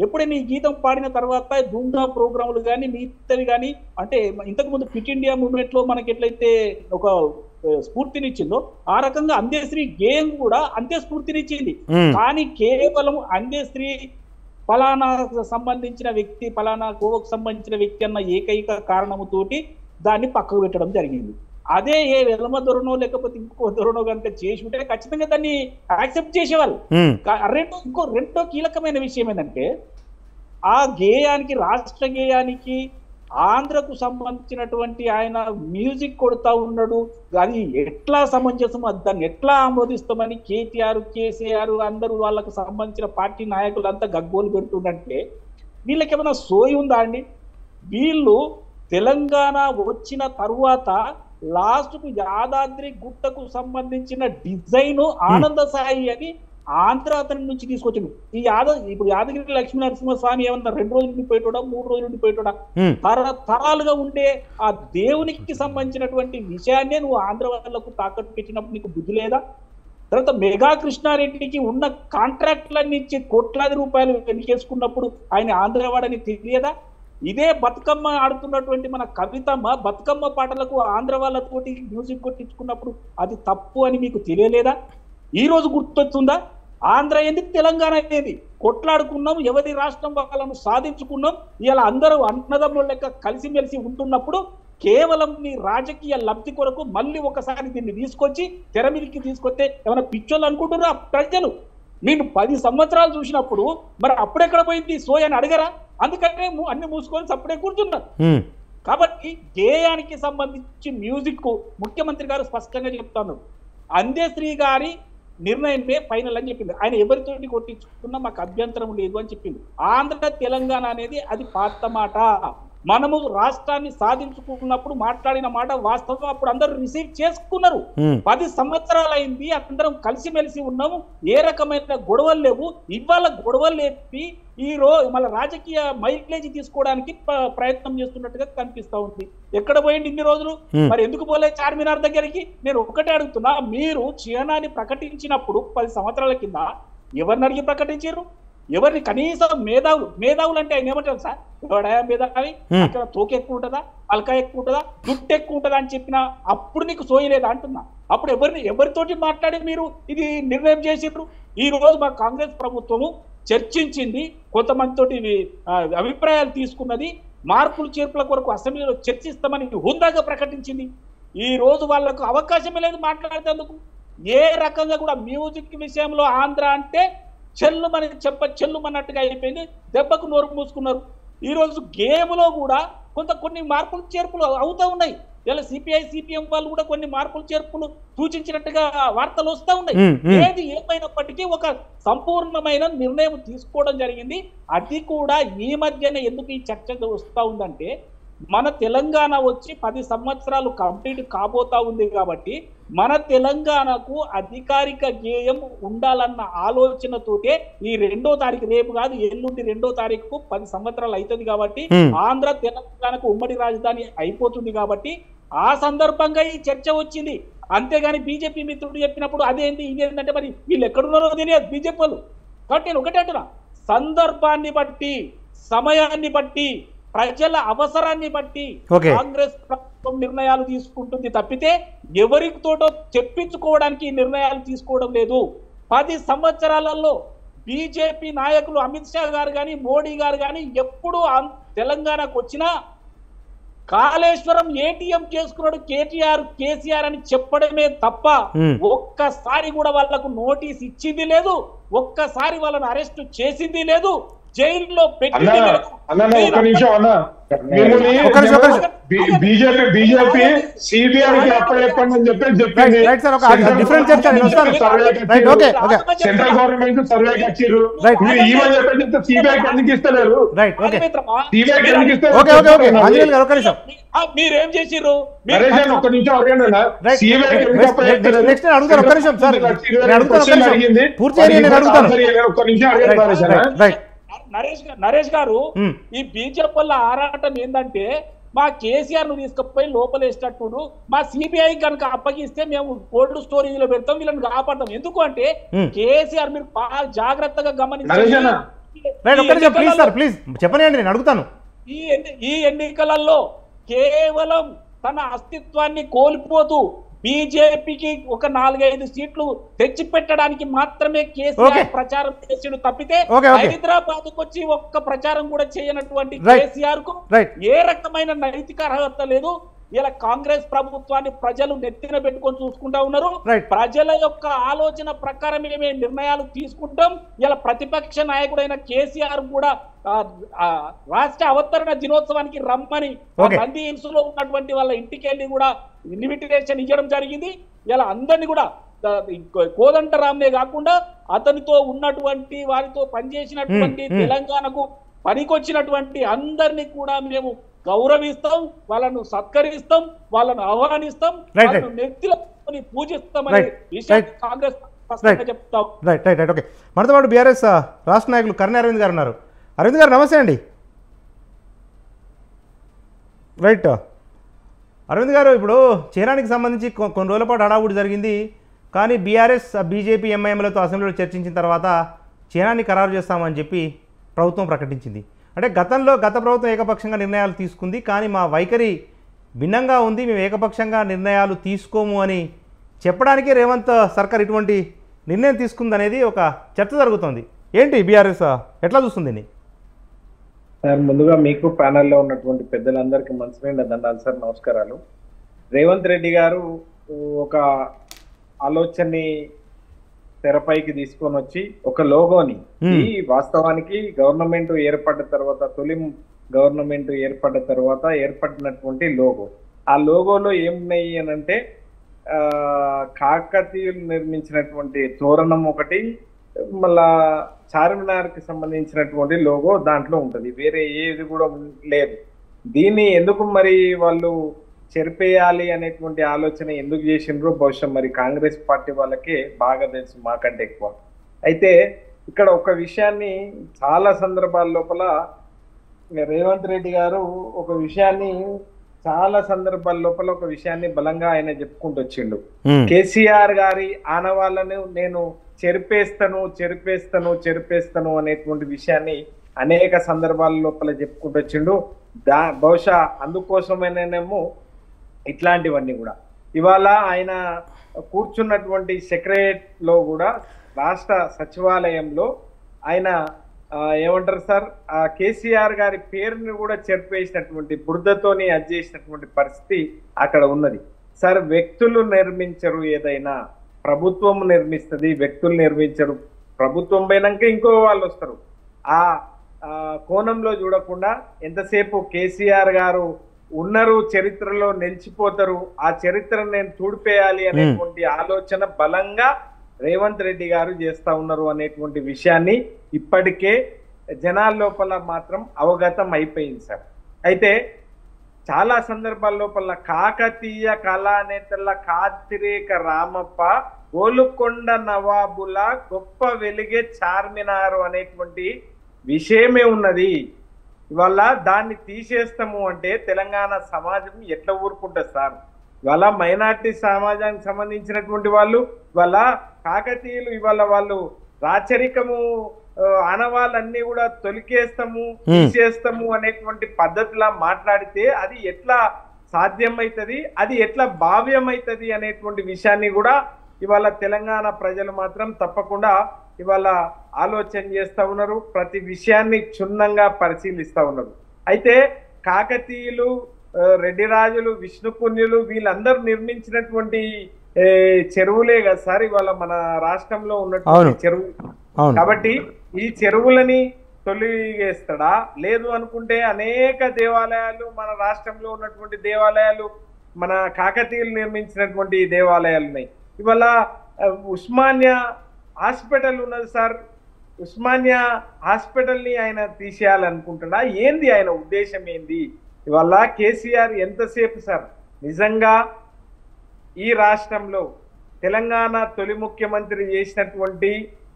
ఎప్పుడైనా ఈ గీతం పాడిన తర్వాత ధూమ్ధాం ప్రోగ్రాములు కానీ మిగతావి కానీ అంటే ఇంతకుముందు క్విట్ ఇండియా మూవ్మెంట్ లో మనకి ఎట్లయితే ఒక స్ఫూర్తినిచ్చిందో ఆ రకంగా అందేశ్రీ గేయం కూడా అంతే స్ఫూర్తినిచ్చింది. కానీ కేవలం అందేశ్రీ ఫలానా సంబంధించిన వ్యక్తి, ఫలానా కోవకు సంబంధించిన వ్యక్తి అన్న ఏకైక కారణముతోటి దాన్ని పక్కకు పెట్టడం జరిగింది. అదే ఏ వెలమ ధోరణో లేకపోతే ఇంకో ధోరణో కనుక చేసి ఉంటే ఖచ్చితంగా దాన్ని యాక్సెప్ట్ చేసేవాళ్ళు. రెండో కీలకమైన విషయం ఏంటంటే ఆ గేయానికి, రాష్ట్ర గేయానికి ఆంధ్రకు సంబంధించినటువంటి ఆయన మ్యూజిక్ కొడుతూ ఉన్నాడు. అది ఎట్లా సమంజసం, దాన్ని ఎట్లా ఆమోదిస్తామని కేటీఆర్, కేసీఆర్ అందరూ వాళ్ళకు సంబంధించిన పార్టీ నాయకులు అంతా గగ్గోలు పెడుతుందంటే వీళ్ళకి ఏమైనా సోయి ఉందా అండి? వీళ్ళు తెలంగాణ వచ్చిన తరువాత లాస్ట్కు యాదాద్రి గుట్టకు సంబంధించిన డిజైన్ ఆనంద సాయి అని ఆంధ్ర అతని నుంచి తీసుకొచ్చింది. ఇప్పుడు యాదగిరి లక్ష్మీ నరసింహస్వామి ఏమన్నా 2 రోజులు ఉండిపోయేటోడా, 3 రోజులు ఉండిపోయేటోడా? తరాలుగా ఉండే ఆ దేవునికి సంబంధించినటువంటి విషయాన్నే నువ్వు ఆంధ్ర వాళ్ళకు తాకట్టు పెట్టినప్పుడు నీకు బుద్ధి లేదా? తర్వాత మెగా కృష్ణారెడ్డికి ఉన్న కాంట్రాక్ట్లన్నీ ఇచ్చి కోట్లాది రూపాయలు వెనకేసుకున్నప్పుడు ఆయన ఆంధ్రవాడని తెలియదా? ఇదే బతుకమ్మ ఆడుతున్నటువంటి మన కవితమ్మ బతుకమ్మ పాటలకు ఆంధ్ర వాళ్ళతోటి మ్యూజిక్ కొట్టించుకున్నప్పుడు అది తప్పు అని మీకు తెలియలేదా? ఈ రోజు గుర్తొస్తుందా? ఆంధ్ర ఏంది తెలంగాణ ఏంది కొట్లాడుకున్నాం, ఎవరి రాష్ట్రం వాళ్ళను సాధించుకున్నాం. ఇలా అందరూ అన్నదమ్ముల లెక్క కలిసిమెలిసి ఉంటున్నప్పుడు కేవలం మీ రాజకీయ లబ్ధి కొరకు మళ్ళీ ఒకసారి దీన్ని తీసుకొచ్చి తెర మీదకి తీసుకొస్తే ఏమైనా పిచ్చోళ్ళు అనుకుంటున్నారా ప్రజలు? మీరు 10 సంవత్సరాలు చూసినప్పుడు మరి అప్పుడెక్కడ పోయింది సోయ్ అని అడగరా? అందుకనే అన్ని మూసుకొని సప్పుడే కూర్చున్నారు. కాబట్టి గేయానికి సంబంధించి మ్యూజిక్ ముఖ్యమంత్రి గారు స్పష్టంగా చెప్తాను, అందేశ్రీ గారి నిర్ణయమే ఫైనల్ అని చెప్పింది. ఆయన ఎవరితోటి కొట్టించుకున్నా మాకు అభ్యంతరం లేదు అని చెప్పింది. ఆంధ్ర తెలంగాణ అనేది అది పాత మాట. మనము రాష్ట్రాన్ని సాధించుకున్నప్పుడు మాట్లాడిన మాట వాస్తవం. అప్పుడు అందరూ రిసీవ్ చేసుకున్నారు. 10 సంవత్సరాలు అయింది, అందరం కలిసిమెలిసి ఉన్నాము, ఏ రకమైన గొడవలు లేవు. ఇవాళ గొడవలు లేపి ఈ రోజు మన రాజకీయ మైలేజ్ తీసుకోవడానికి ప్రయత్నం చేస్తున్నట్టుగా కనిపిస్తా ఉంది. ఎక్కడ పోయింది ఇన్ని రోజులు? మరి ఎందుకు పోలే చార్మినార్ దగ్గరికి? నేను ఒకటే అడుగుతున్నా, మీరు చిహ్నాన్ని ప్రకటించినప్పుడు 10 సంవత్సరాల కింద ఎవరిని అడిగి ప్రకటించారు? ఎవరిని? కనీసం మేధావులు అంటే ఆయన ఏమంటారు సార్, ఎవడా మేధావి, అక్కడ తోక ఎక్కువ ఉంటుందా, అల్కా ఎక్కువ ఉంటుందా, జుట్టు ఎక్కువ ఉంటుందా అని చెప్పినా అప్పుడు నీకు సోయలేదా అంటున్నా. అప్పుడు ఎవరితోటి మాట్లాడి మీరు ఇది నిర్ణయం చేసిండ్రు? ఈ రోజు మా కాంగ్రెస్ ప్రభుత్వము చర్చించింది, కొంతమందితోటి అభిప్రాయాలు తీసుకున్నది, మార్పులు చేర్పుల కొరకు అసెంబ్లీలో చర్చిస్తామని హుందాగా ప్రకటించింది. ఈ రోజు వాళ్ళకు అవకాశమే లేదు మాట్లాడేందుకు. ఏ రకంగా కూడా మ్యూజిక్ విషయంలో ఆంధ్ర అంటే చెల్లుమన్నట్టుగా అయిపోయింది. దెబ్బకు నోరు మూసుకున్నారు. ఈ రోజు గేమ్లో కూడా కొన్ని మార్పులు చేర్పులు అవుతూ ఉన్నాయి. ఇలా సిపిఐ-సిపిఎం వాళ్ళు కూడా కొన్ని మార్పులు చేర్పులు సూచించినట్టుగా వార్తలు వస్తూ ఉన్నాయి. ఏది ఏమైనప్పటికీ ఒక సంపూర్ణమైన నిర్ణయం తీసుకోవడం జరిగింది. అది కూడా ఈ మధ్యనే ఎందుకు ఈ చర్చ వస్తూ ఉందంటే, మన తెలంగాణ వచ్చి 10 సంవత్సరాలు కంప్లీట్ కాబోతా ఉంది కాబట్టి మన తెలంగాణకు అధికారిక గేయం ఉండాలన్న ఆలోచనతోటే ఈ 2వ తారీఖు, రేపు కాదు ఎల్లుండి 2వ తారీఖుకు 10 సంవత్సరాలు అవుతుంది కాబట్టి ఆంధ్ర తెలంగాణకు ఉమ్మడి రాజధాని అయిపోతుంది కాబట్టి ఆ సందర్భంగా ఈ చర్చ వచ్చింది. అంతేగాని బీజేపీ మిత్రుడు చెప్పినప్పుడు అదేంటి ఇదేంటంటే మరి వీళ్ళు ఎక్కడున్నారో తెలియదు బీజేపీ వాళ్ళు. కాబట్టి నేను ఒకటే అంటున్నా, సందర్భాన్ని బట్టి, సమయాన్ని బట్టి, ప్రజల అవసరాన్ని బట్టి కాంగ్రెస్ ప్రభుత్వం నిర్ణయాలు తీసుకుంటుంది తప్పితే ఎవరితోటో చెప్పించుకోవడానికి నిర్ణయాలు తీసుకోవడం లేదు. 10 సంవత్సరాలలో బీజేపీ నాయకులు అమిత్ షా గారు కానీ, మోడీ గారు కానీ ఎప్పుడు తెలంగాణకు వచ్చినా కాళేశ్వరం ఏటీఎం చేసుకున్నాడు కేసీఆర్ అని చెప్పడమే తప్ప ఒక్కసారి కూడా వాళ్ళకు నోటీస్ ఇచ్చింది లేదు, ఒక్కసారి వాళ్ళని అరెస్ట్ చేసింది లేదు, జైల్లో పెట్టింది లేదు.
బీజేపీ సిబిఐకి అప్పచెప్పండి అని చెప్పింది. సెంట్రల్ గవర్నమెంట్ సర్వేకి వచ్చారు, ఈవెన్ చెప్పి సిబిఐకి ఎందుకు ఇస్తలేరు?
మీరేం చేసిర్రు?
ఒక్క నిమిషం
నరేష్ గారు, ఈ బీజేపీ వల్ల ఆరాటం ఏంటంటే మా కేసీఆర్ ను తీసుకుపోయి లోపలేసేటప్పుడు మా సిబిఐ కనుక అప్పగిస్తే మేము కోల్డ్ స్టోరేజ్ లో పెడతాం, వీళ్ళని కాపాడతాం. ఎందుకు అంటే కేసీఆర్ మీరు బాగా జాగ్రత్తగా గమనించారు. ఈ ఎన్నికలలో కేవలం తన అస్తిత్వాన్ని కోల్పోతూ బీజేపీకి ఒక 4-5 సీట్లు తెచ్చి పెట్టడానికి మాత్రమే కేసీఆర్ ప్రచారం చేసాడు తప్పితే హైదరాబాద్ కు వచ్చి ఒక్క ప్రచారం కూడా చేయనటువంటి కేసీఆర్ కు ఏ రకమైన నైతిక అర్హత లేదు. ఇలా కాంగ్రెస్ ప్రభుత్వాన్ని ప్రజలు నెత్తిన పెట్టుకొని చూసుకుంటా ఉన్నారు. ప్రజల యొక్క ఆలోచన ప్రకారం ఏమే నిర్ణయాలు తీసుకుంటాం. ఇలా ప్రతిపక్ష నాయకుడైన కేసీఆర్ కూడా రాష్ట్ర అవతరణ దినోత్సవానికి రమ్మని నంది హిల్స్ లో ఉన్నటువంటి వాళ్ళ ఇంటికి వెళ్ళి కూడా ఇన్విటేషన్ ఇవ్వడం జరిగింది. ఇలా అందరినీ కూడా కోదండరామ్నే కాకుండా అతనితో ఉన్నటువంటి వారితో పనిచేసినటువంటి తెలంగాణకు పనికొచ్చినటువంటి అందరినీ కూడా మేము గౌరవిస్తాం, వాళ్ళను సత్కరిస్తాం, వాళ్ళను ఆహ్వానిస్తాం, వాళ్ళను నెత్తిలో పూజిస్తామని కాంగ్రెస్ చెప్తాం.
మనతో పాటు బీఆర్ఎస్ రాష్ట్ర నాయకులు కర్ణి అరవింద్ గారు ఉన్నారు. అరవింద్ గారు నమస్తే అండి. రైట్ అరవింద్ గారు, ఇప్పుడు చీరానికి సంబంధించి కొన్ని రోజుల పాటు హడావుడి జరిగింది. కానీ బీఆర్ఎస్ బీజేపీ ఎంఐఎంలతో అసెంబ్లీలో చర్చించిన తర్వాత చీరాన్ని ఖరారు చేస్తామని చెప్పి ప్రభుత్వం ప్రకటించింది. అంటే గత ప్రభుత్వం ఏకపక్షంగా నిర్ణయాలు తీసుకుంది, కానీ మా వైఖరి భిన్నంగా ఉంది, మేము ఏకపక్షంగా నిర్ణయాలు తీసుకోము అని చెప్పడానికి రేవంత్ సర్కార్ ఇటువంటి నిర్ణయం తీసుకుందనేది ఒక చర్చ జరుగుతోంది. ఏంటి బీఆర్ఎస్ ఎట్లా చూస్తుంది దీన్ని?
సార్, ముందుగా మీకు ప్యానెల్లో ఉన్నటువంటి పెద్దలందరికీ మనసునిండా దండాలు సార్, నమస్కారాలు. రేవంత్ రెడ్డి గారు ఒక ఆలోచనని తెరపైకి తీసుకొని వచ్చి ఒక లోగోని, ఈ వాస్తవానికి గవర్నమెంట్ ఏర్పడ్డ తర్వాత, తొలి గవర్నమెంట్ ఏర్పడ్డ తర్వాత ఏర్పడినటువంటి లోగో, ఆ లోగోలో ఏమున్నాయి అని అంటే కాకతీయులు నిర్మించినటువంటి తోరణం ఒకటి, మళ్ళా చార్మినార్కి సంబంధించినటువంటి లోగో దాంట్లో ఉంటుంది, వేరే ఏది కూడా లేదు. దీన్ని ఎందుకు మరి వాళ్ళు చెరిపేయాలి అనేటువంటి ఆలోచన ఎందుకు చేసిండ్రో బహుశా మరి కాంగ్రెస్ పార్టీ వాళ్ళకే బాగా తెలుసు, మాకంటే ఎక్కువ. అయితే ఇక్కడ ఒక విషయాన్ని చాలా సందర్భాల లోపల రేవంత్ రెడ్డి గారు ఒక విషయాన్ని చాలా సందర్భాల లోపల ఒక విషయాన్ని బలంగా ఆయన చెప్పుకుంటూ వచ్చిండు. కేసీఆర్ గారి ఆనవాళ్ళను నేను చెరిపేస్తాను అనేటువంటి విషయాన్ని అనేక సందర్భాల లోపల చెప్పుకుంటూ వచ్చిండు. బహుశా అందుకోసమేనేమో ఇట్లాంటివన్నీ కూడా ఇవాళ ఆయన కూర్చున్నటువంటి సెక్రటరేట్ లో కూడా రాష్ట్ర సచివాలయంలో ఆయన ఏమంటారు సార్, ఆ కేసీఆర్ గారి పేరుని కూడా చెరిపేసినటువంటి బురదతోని చేసినటువంటి పరిస్థితి అక్కడ ఉన్నది సార్. వ్యక్తులు నిర్మించరు, ఏదైనా ప్రభుత్వం నిర్మిస్తుంది, వ్యక్తులు నిర్మించరు. ప్రభుత్వం పోయినాక ఇంకో వాళ్ళు వస్తారు. ఆ కోణంలో చూడకుండా ఎంతసేపు కేసీఆర్ గారు ఉన్నారు, చరిత్రలో నిలిచిపోతారు, ఆ చరిత్రను నేను తూడిపేయాలి అనేటువంటి ఆలోచన బలంగా రేవంత్ రెడ్డి గారు చేస్తా ఉన్నారు అనేటువంటి విషయాన్ని ఇప్పటికే జనాల లోపల మాత్రం అవగతం అయిపోయింది సార్. అయితే చాలా సందర్భాల లోపల కాకతీయ కళానేతల కాతిరేక రామప్ప, గోలుకొండ నవాబుల గొప్ప వెలిగే చార్మినారు అనేటువంటి విషయమే ఉన్నది. ఇవాళ దాన్ని తీసేస్తాము అంటే తెలంగాణ సమాజం ఎట్లా ఊరుకుంటుంది సార్? ఇవాళ మైనార్టీ సమాజానికి సంబంధించినటువంటి వాళ్ళు ఇవాళ కాకతీయులు ఇవాళ వాళ్ళు రాచరికము ఆనవాళ్ళన్నీ కూడా తొలికేస్తాము, తీసేస్తాము అనేటువంటి పద్ధతిలా మాట్లాడితే అది ఎట్లా సాధ్యమవుతుంది, అది ఎట్లా భావ్యమవుతుంది అనేటువంటి విషయాన్ని కూడా ఇవాళ తెలంగాణ ప్రజలు మాత్రం తప్పకుండా ఇవాళ ఆలోచన చేస్తూ ఉన్నారు, ప్రతి విషయాన్ని క్షుణ్ణంగా పరిశీలిస్తూ ఉన్నారు. అయితే కాకతీయులు, రెడ్డి రాజులు, విష్ణుపుణ్యులు వీళ్ళందరూ నిర్మించినటువంటి చెరువులే కదా సార్ ఇవాళ మన రాష్ట్రంలో ఉన్నటువంటి చెరువు. కాబట్టి ఈ చెరువులని తొలిగేస్తాడా? లేదు అనుకుంటే అనేక దేవాలయాలు మన రాష్ట్రంలో ఉన్నటువంటి దేవాలయాలు, మన కాకతీయులు నిర్మించినటువంటి దేవాలయాలు ఉన్నాయి. ఇవాళ ఉస్మానియా హాస్పిటల్ ఉన్నది సార్, ఉస్మానియా హాస్పిటల్ని ఆయన తీసేయాలనుకుంటున్నా, ఏంది ఆయన ఉద్దేశం ఏంది? ఇవాళ కేసీఆర్ ఎంతసేపు సార్ నిజంగా ఈ రాష్ట్రంలో తెలంగాణ తొలి ముఖ్యమంత్రి చేసినటువంటి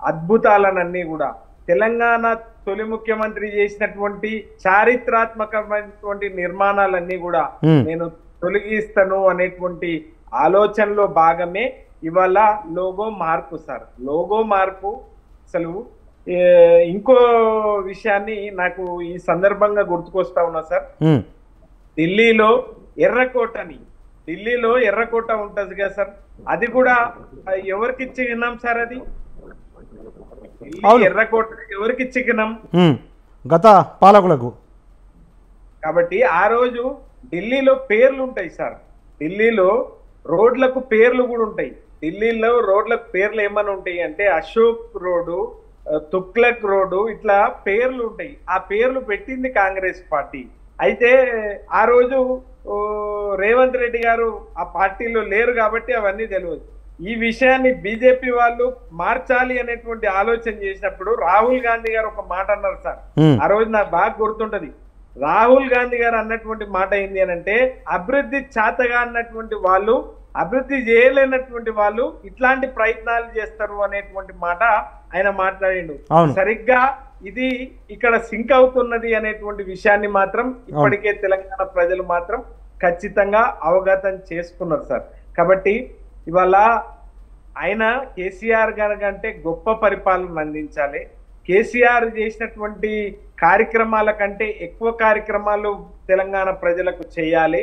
అద్భుతాలనన్నీ కూడా, తెలంగాణ తొలి ముఖ్యమంత్రి చేసినటువంటి చారిత్రాత్మకమైనటువంటి నిర్మాణాలన్నీ కూడా నేను తొలగిస్తాను అనేటువంటి ఆలోచనలో భాగమే ఇవాళ లోగో మార్పు సార్. లోగో మార్పు అసలు ఇంకో విషయాన్ని నాకు ఈ సందర్భంగా గుర్తుకొస్తా ఉన్నా సార్. ఢిల్లీలో ఎర్రకోట ఉంటది కదా సార్, అది కూడా ఎవరికి ఇచ్చినాం సార్? అది ఎర్రకోట ఎవరికి ఇచ్చినాం?
గత పాలకులకు.
కాబట్టి ఆ రోజు ఢిల్లీలో పేర్లు ఉంటాయి సార్, ఢిల్లీలో రోడ్లకు పేర్లు కూడా ఉంటాయి. ఢిల్లీలో రోడ్లకు పేర్లు ఏమని ఉంటాయి అంటే అశోక్ రోడ్డు, తుగ్లక్ రోడ్డు, ఇట్లా పేర్లు ఉంటాయి. ఆ పేర్లు పెట్టింది కాంగ్రెస్ పార్టీ. అయితే ఆ రోజు రేవంత్ రెడ్డి గారు ఆ పార్టీలో లేరు కాబట్టి అవన్నీ తెలియదు. ఈ విషయాన్ని బీజేపీ వాళ్ళు మార్చాలి అనేటువంటి ఆలోచన చేసినప్పుడు రాహుల్ గాంధీ గారు ఒక మాట అన్నారు సార్, ఆ రోజు నాకు బాగా గుర్తుంటది. రాహుల్ గాంధీ గారు అన్నటువంటి మాట ఏంటి అని అంటే, అభివృద్ధి చాతగా అన్నటువంటి వాళ్ళు, అభివృద్ధి చేయలేనటువంటి వాళ్ళు ఇట్లాంటి ప్రయత్నాలు చేస్తారు అనేటువంటి మాట ఆయన మాట్లాడిండు. సరిగ్గా ఇది ఇక్కడ సింక్ అవుతున్నది అనేటువంటి విషయాన్ని మాత్రం ఇప్పటికే తెలంగాణ ప్రజలు మాత్రం ఖచ్చితంగా అవగతం చేసుకున్నారు సార్. కాబట్టి ఇవాళ ఆయన కేసీఆర్ గారి కంటే గొప్ప పరిపాలన అందించాలి, కేసీఆర్ చేసినటువంటి కార్యక్రమాల కంటే ఎక్కువ కార్యక్రమాలు తెలంగాణ ప్రజలకు చేయాలి,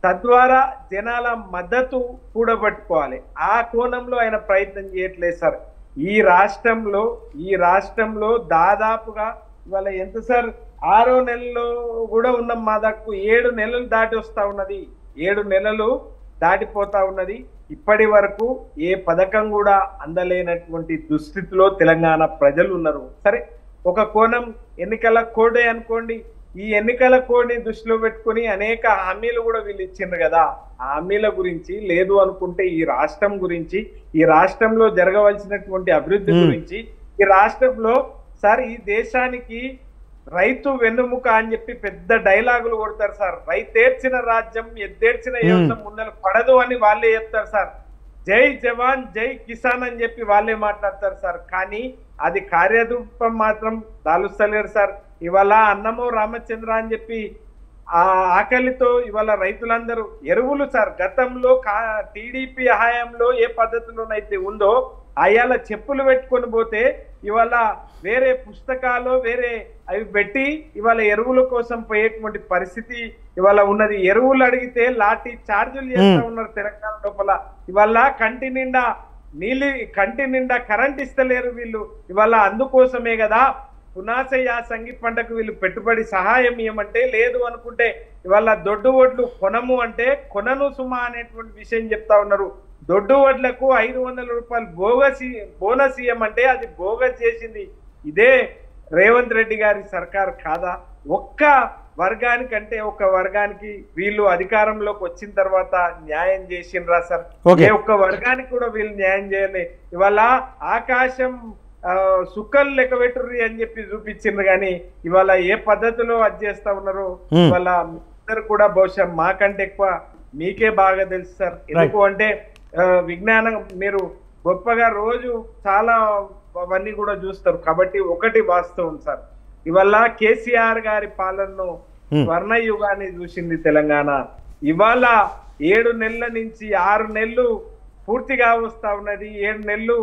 తద్వారా జనాల మద్దతు కూడబట్టుకోవాలి. ఆ కోణంలో ఆయన ప్రయత్నం చేయట్లేదు సార్. ఈ రాష్ట్రంలో దాదాపుగా ఇవాళ ఎంత సార్ 6వ నెలలో కూడా ఉన్నాం, మా దాకు 7 నెలలు దాటి వస్తా ఉన్నది, 7 నెలలు దాటిపోతా ఉన్నది. ఇప్పటి వరకు ఏ పథకం కూడా అందలేనటువంటి దుస్థితిలో తెలంగాణ ప్రజలు ఉన్నారు. సరే, ఒక కోణం ఎన్నికల కోడే అనుకోండి. ఈ ఎన్నికల కోడ్ని దృష్టిలో పెట్టుకుని అనేక హామీలు కూడా వీళ్ళు ఇచ్చిండ్రు కదా. ఆ హామీల గురించి లేదు అనుకుంటే ఈ రాష్ట్రం గురించి, ఈ రాష్ట్రంలో జరగవలసినటువంటి అభివృద్ధి గురించి, ఈ రాష్ట్రంలో సార్ ఈ దేశానికి రైతు వెన్నుముక అని చెప్పి పెద్ద డైలాగులు కొడతారు సార్. రైతేర్చిన రాజ్యం ఎద్దేర్చిన యోసం ముందర పడదు అని వాళ్ళే చెప్తారు సార్. జై జవాన్ జై కిసాన్ అని చెప్పి వాళ్ళే మాట్లాడతారు సార్. కానీ అది కార్యరూపం మాత్రం దాలుస్తలేరు సార్. ఇవాళ అన్నమో రామచంద్ర అని చెప్పి ఆ ఆకలితో ఇవాళ రైతులందరూ ఎరువులు సార్ గతంలో టీడీపీ హయాంలో ఏ పద్ధతిలోనైతే ఉందో అయ్యాల చెప్పులు పెట్టుకొని పోతే ఇవాళ వేరే పుస్తకాలు వేరే అవి పెట్టి ఇవాళ ఎరువుల కోసం పోయేటువంటి పరిస్థితి ఇవాళ ఉన్నది. ఎరువులు అడిగితే లాఠీ చార్జీలు చేస్తా ఉన్నారు తెలంగాణ లోపల. ఇవాళ కంటి నిండా కరెంట్ ఇస్తలేరు వీళ్ళు. ఇవాళ అందుకోసమే కదా పునాస యాసంగి పంటకు వీళ్ళు పెట్టుబడి సహాయం ఇవ్వమంటే లేదు అనుకుంటే ఇవాళ దొడ్డు వడ్లు కొనము అంటే కొనను సుమా అనేటువంటి విషయం చెప్తా ఉన్నారు. దొడ్డు వడ్లకు 500 రూపాయలు బోనస్ ఇవ్వమంటే అది బోగస్ చేసింది ఇదే రేవంత్ రెడ్డి గారి సర్కార్ కాదా? ఒక్క వర్గానికంటే ఒక వర్గానికి వీళ్ళు అధికారంలోకి వచ్చిన తర్వాత న్యాయం చేసిండ్రా సార్? ఏ ఒక్క వర్గానికి కూడా వీళ్ళు న్యాయం చేయలే. ఇవాళ ఆకాశం సుక్కలు లెక్క పెట్టుర్రి అని చెప్పి చూపించిండ్రు కానీ ఇవాళ ఏ పద్ధతిలో అది చేస్తా ఉన్నారు ఇవాళ అందరు కూడా బహుశా మాకంటే ఎక్కువ మీకే బాగా తెలుసు సార్. ఎందుకు అంటే విజ్ఞానం మీరు గొప్పగా రోజు చాలా అవన్నీ కూడా చూస్తారు కాబట్టి ఒకటి వాస్తవం సార్. ఇవాళ కేసీఆర్ గారి పాలనను స్వర్ణయుగాన్ని చూసింది తెలంగాణ. ఇవాళ 7 నెలల నుంచి 6 నెలలు పూర్తిగా వస్తా ఉన్నది. 7 నెలలు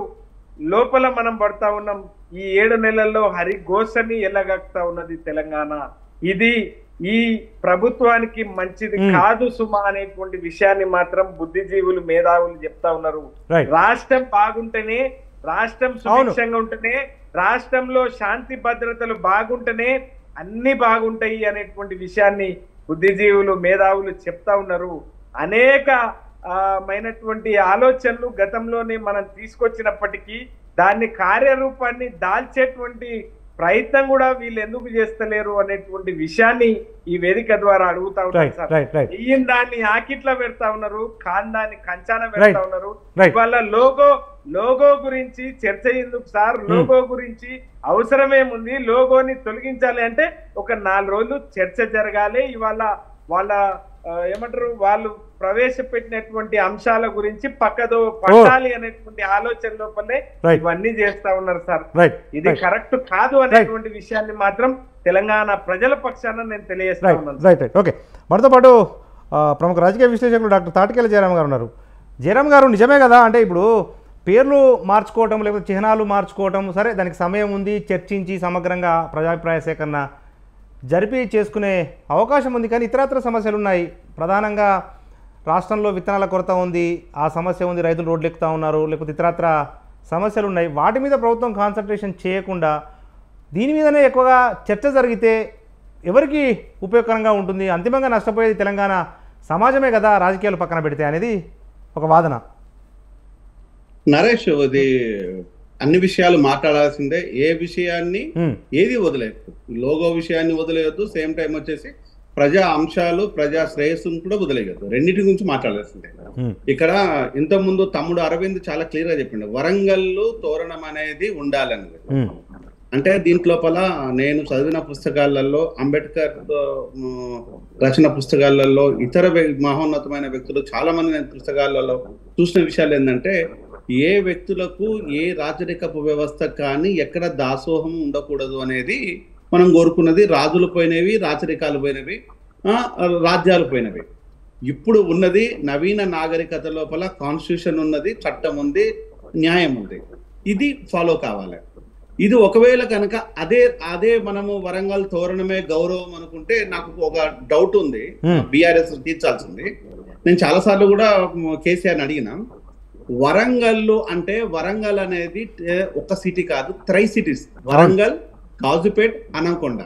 లోపల మనం పడతా ఉన్నాం. ఈ 7 నెలల్లో హరిఘోషని ఎల్లగక్తా ఉన్నది తెలంగాణ. ఇది ఈ ప్రభుత్వానికి మంచిది కాదు సుమా అనేటువంటి విషయాన్ని మాత్రం బుద్ధిజీవులు మేధావులు చెప్తా ఉన్నారు. రాష్ట్రం బాగుంటేనే, రాష్ట్రం సుభిక్షంగా ఉంటేనే, రాష్ట్రంలో శాంతి భద్రతలు బాగుంటేనే అన్ని బాగుంటాయి అనేటువంటి విషయాన్ని బుద్ధిజీవులు మేధావులు చెప్తా ఉన్నారు. అనేక మైనటువంటి ఆలోచనలు గతంలోనే మనం తీసుకొచ్చినప్పటికీ దాన్ని కార్యరూపాన్ని దాల్చేటువంటి ప్రయత్నం కూడా వీళ్ళు ఎందుకు చేస్తలేరు అనేటువంటి విషయాన్ని ఈ వేదిక ద్వారా అడుగుతా ఉన్నారు సార్. ఈయన దాన్ని ఆకిట్లా పెడతా ఉన్నారు, దాన్ని కంచాన పెడతా ఉన్నారు. ఇవాళ లోగో గురించి చర్చ ఎందుకు సార్? లోగో గురించి అవసరమేముంది? లోగోని తొలగించాలి అంటే ఒక 4 రోజులు చర్చ జరగాలి. ఇవాళ వాళ్ళ ఏమంటారు వాళ్ళు ప్రవేశపెట్టినటువంటి అంశాల గురించి పక్కదో పట్టాలి అనేటువంటి ఆలోచన లోపలే ఇవన్నీ చేస్తా ఉన్నారు సార్. ఇది కరెక్ట్ కాదు అనేటువంటి విషయాన్ని మాత్రం తెలంగాణ ప్రజల పక్షాన నేను తెలియజేస్తా ఉన్నాను.
ఓకే, మనతో పాటు ప్రముఖ రాజకీయ విశ్లేషకులు డాక్టర్ తాటికేల జయరామ్ గారు ఉన్నారు. జయరామ్ గారు, నిజమే కదా అంటే ఇప్పుడు పేర్లు మార్చుకోవటం లేకపోతే చిహ్నాలు మార్చుకోవటం సరే, దానికి సమయం ఉంది, చర్చించి సమగ్రంగా ప్రజాభిప్రాయ సేకరణ జరిపి చేసుకునే అవకాశం ఉంది. కానీ ఇతరత్ర సమస్యలు ఉన్నాయి. ప్రధానంగా రాష్ట్రంలో విత్తనాల కొరత ఉంది, ఆ సమస్య ఉంది, రైతులు రోడ్లు ఎక్కుతూ ఉన్నారు, లేకపోతే ఇతరత్ర సమస్యలు ఉన్నాయి. వాటి మీద ప్రభుత్వం కాన్సన్ట్రేషన్ చేయకుండా దీని మీదనే ఎక్కువగా చర్చ జరిగితే ఎవరికి ఉపయోగకరంగా ఉంటుంది? అంతిమంగా నష్టపోయేది తెలంగాణ సమాజమే కదా, రాజకీయాలు పక్కన పెడితే అనేది ఒక వాదన.
నరేష్, అది అన్ని విషయాలు మాట్లాడాల్సిందే. ఏ విషయాన్ని ఏది వదిలేయద్దు. లోగో విషయాన్ని వదిలేయద్దు, సేమ్ టైం వచ్చేసి ప్రజా అంశాలు ప్రజా శ్రేయస్సును కూడా వదిలేయద్దు. రెండింటి గురించి మాట్లాడాల్సిందే. ఇక్కడ ఇంతకుముందు తమ్ముడు అరవింద్ చాలా క్లియర్ గా చెప్పిండు, వరంగల్లు తోరణం అనేది ఉండాలన్నది. అంటే దీంట్లోపల నేను చదివిన పుస్తకాలలో, అంబేద్కర్ రచన పుస్తకాలలో, ఇతర మహోన్నతమైన వ్యక్తులు చాలా మంది నేను పుస్తకాలలో చూసిన విషయాలు ఏంటంటే, ఏ వ్యక్తులకు ఏ రాజరికపు వ్యవస్థ కానీ ఎక్కడ దాసోహం ఉండకూడదు అనేది మనం కోరుకున్నది. రాజులు పోయినవి, రాచరికాలు పోయినవి, రాజ్యాలు పోయినవి. ఇప్పుడు ఉన్నది నవీన నాగరికత లోపల కాన్స్టిట్యూషన్ ఉన్నది, చట్టం ఉంది, న్యాయం ఉంది. ఇది ఫాలో కావాలి. ఇది ఒకవేళ కనుక అదే అదే మనము వరంగల్ తోరణమే గౌరవం అనుకుంటే నాకు ఒక డౌట్ ఉంది, బీఆర్ఎస్ తీర్చాల్సింది. నేను చాలాసార్లు కూడా కేసీఆర్ని అడిగిన, వరంగల్ అంటే వరంగల్ అనేది ఒక సిటీ కాదు, 3 సిటీస్, వరంగల్, కాజుపేట్, హన్మకొండ.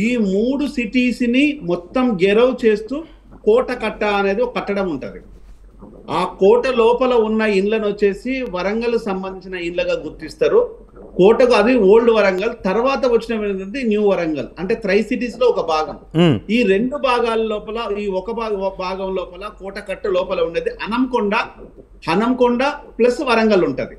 ఈ 3 సిటీస్ ని మొత్తం గెరవ్ చేస్తూ కోట కట్ట అనేది ఒక కట్టడం ఉంటది. ఆ కోట లోపల ఉన్న ఇండ్లను వచ్చేసి వరంగల్ సంబంధించిన ఇండ్లుగా గుర్తిస్తారు. కోటకు అది ఓల్డ్ వరంగల్, తర్వాత వచ్చిన న్యూ వరంగల్, అంటే 3 సిటీస్ లో ఒక భాగం. ఈ 2 భాగాల లోపల ఈ ఒక భాగం లోపల కోట కట్ట లోపల ఉండేది హనంకొండ ప్లస్ వరంగల్ ఉంటది.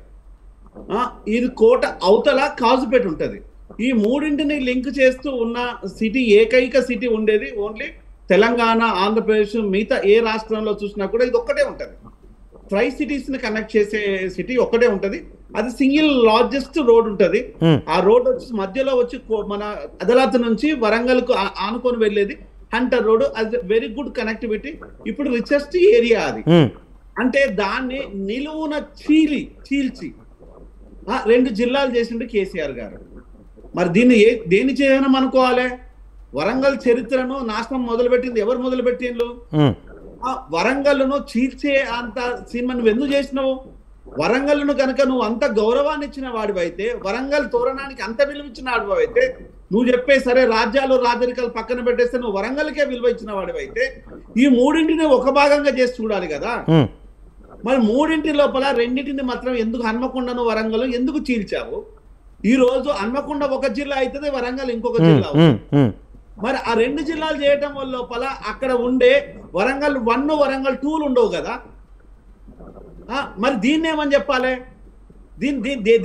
ఇది కోట అవతల కాజుపేట ఉంటది. ఈ 3ంటిని లింక్ చేస్తూ ఉన్న సిటీ, ఏకైక సిటీ ఉండేది ఓన్లీ తెలంగాణ, ఆంధ్రప్రదేశ్, మిగతా ఏ రాష్ట్రంలో చూసినా కూడా ఇది ఒక్కటే ఉంటది. 3 సిటీస్ ని కనెక్ట్ చేసే సిటీ ఒక్కటే ఉంటది. అది సింగిల్ లార్జెస్ట్ రోడ్ ఉంటది. ఆ రోడ్ వచ్చి మధ్యలో వచ్చి మన అదాలత్ నుంచి వరంగల్ కు ఆనుకొని వెళ్ళేది హంటర్ రోడ్. అది వెరీ గుడ్ కనెక్టివిటీ. ఇప్పుడు రిచెస్ట్ ఏరియా అది. అంటే దాన్ని నిలువున చీల్చి 2 జిల్లాలు చేసిండు కేసీఆర్ గారు. మరి దీన్ని దేని చేయడం అనుకోవాలి? వరంగల్ చరిత్రను నాశనం మొదలుపెట్టింది ఎవరు మొదలుపెట్టిండ్రు? వరంగల్ను చీల్చే అంత సినిమా నువ్వు ఎందుకు చేసినావు? వరంగల్ను కనుక నువ్వు అంత గౌరవాన్ని ఇచ్చిన వాడివైతే, వరంగల్ తోరణానికి అంత విలువ ఇచ్చిన వాడివైతే, నువ్వు చెప్పే సరే రాజ్యాలు రాజరికాలు పక్కన పెట్టేస్తే నువ్వు వరంగల్కే విలువ ఇచ్చిన వాడివైతే, ఈ 3ంటిని ఒక భాగంగా చేసి చూడాలి కదా. మరి 3ంటి లోపల 2ంటిని మాత్రం ఎందుకు హన్మకొండను వరంగల్ ఎందుకు చీల్చావు? ఈ రోజు హన్మకొండ ఒక జిల్లా అవుతుంది, వరంగల్ ఇంకొక జిల్లా అవుతుంది. మరి ఆ 2 జిల్లాలు చేయటం వల్ల లోపల అక్కడ ఉండే వరంగల్ 1, వరంగల్ 2లు ఉండవు కదా. మరి దీన్ని ఏమని చెప్పాలి?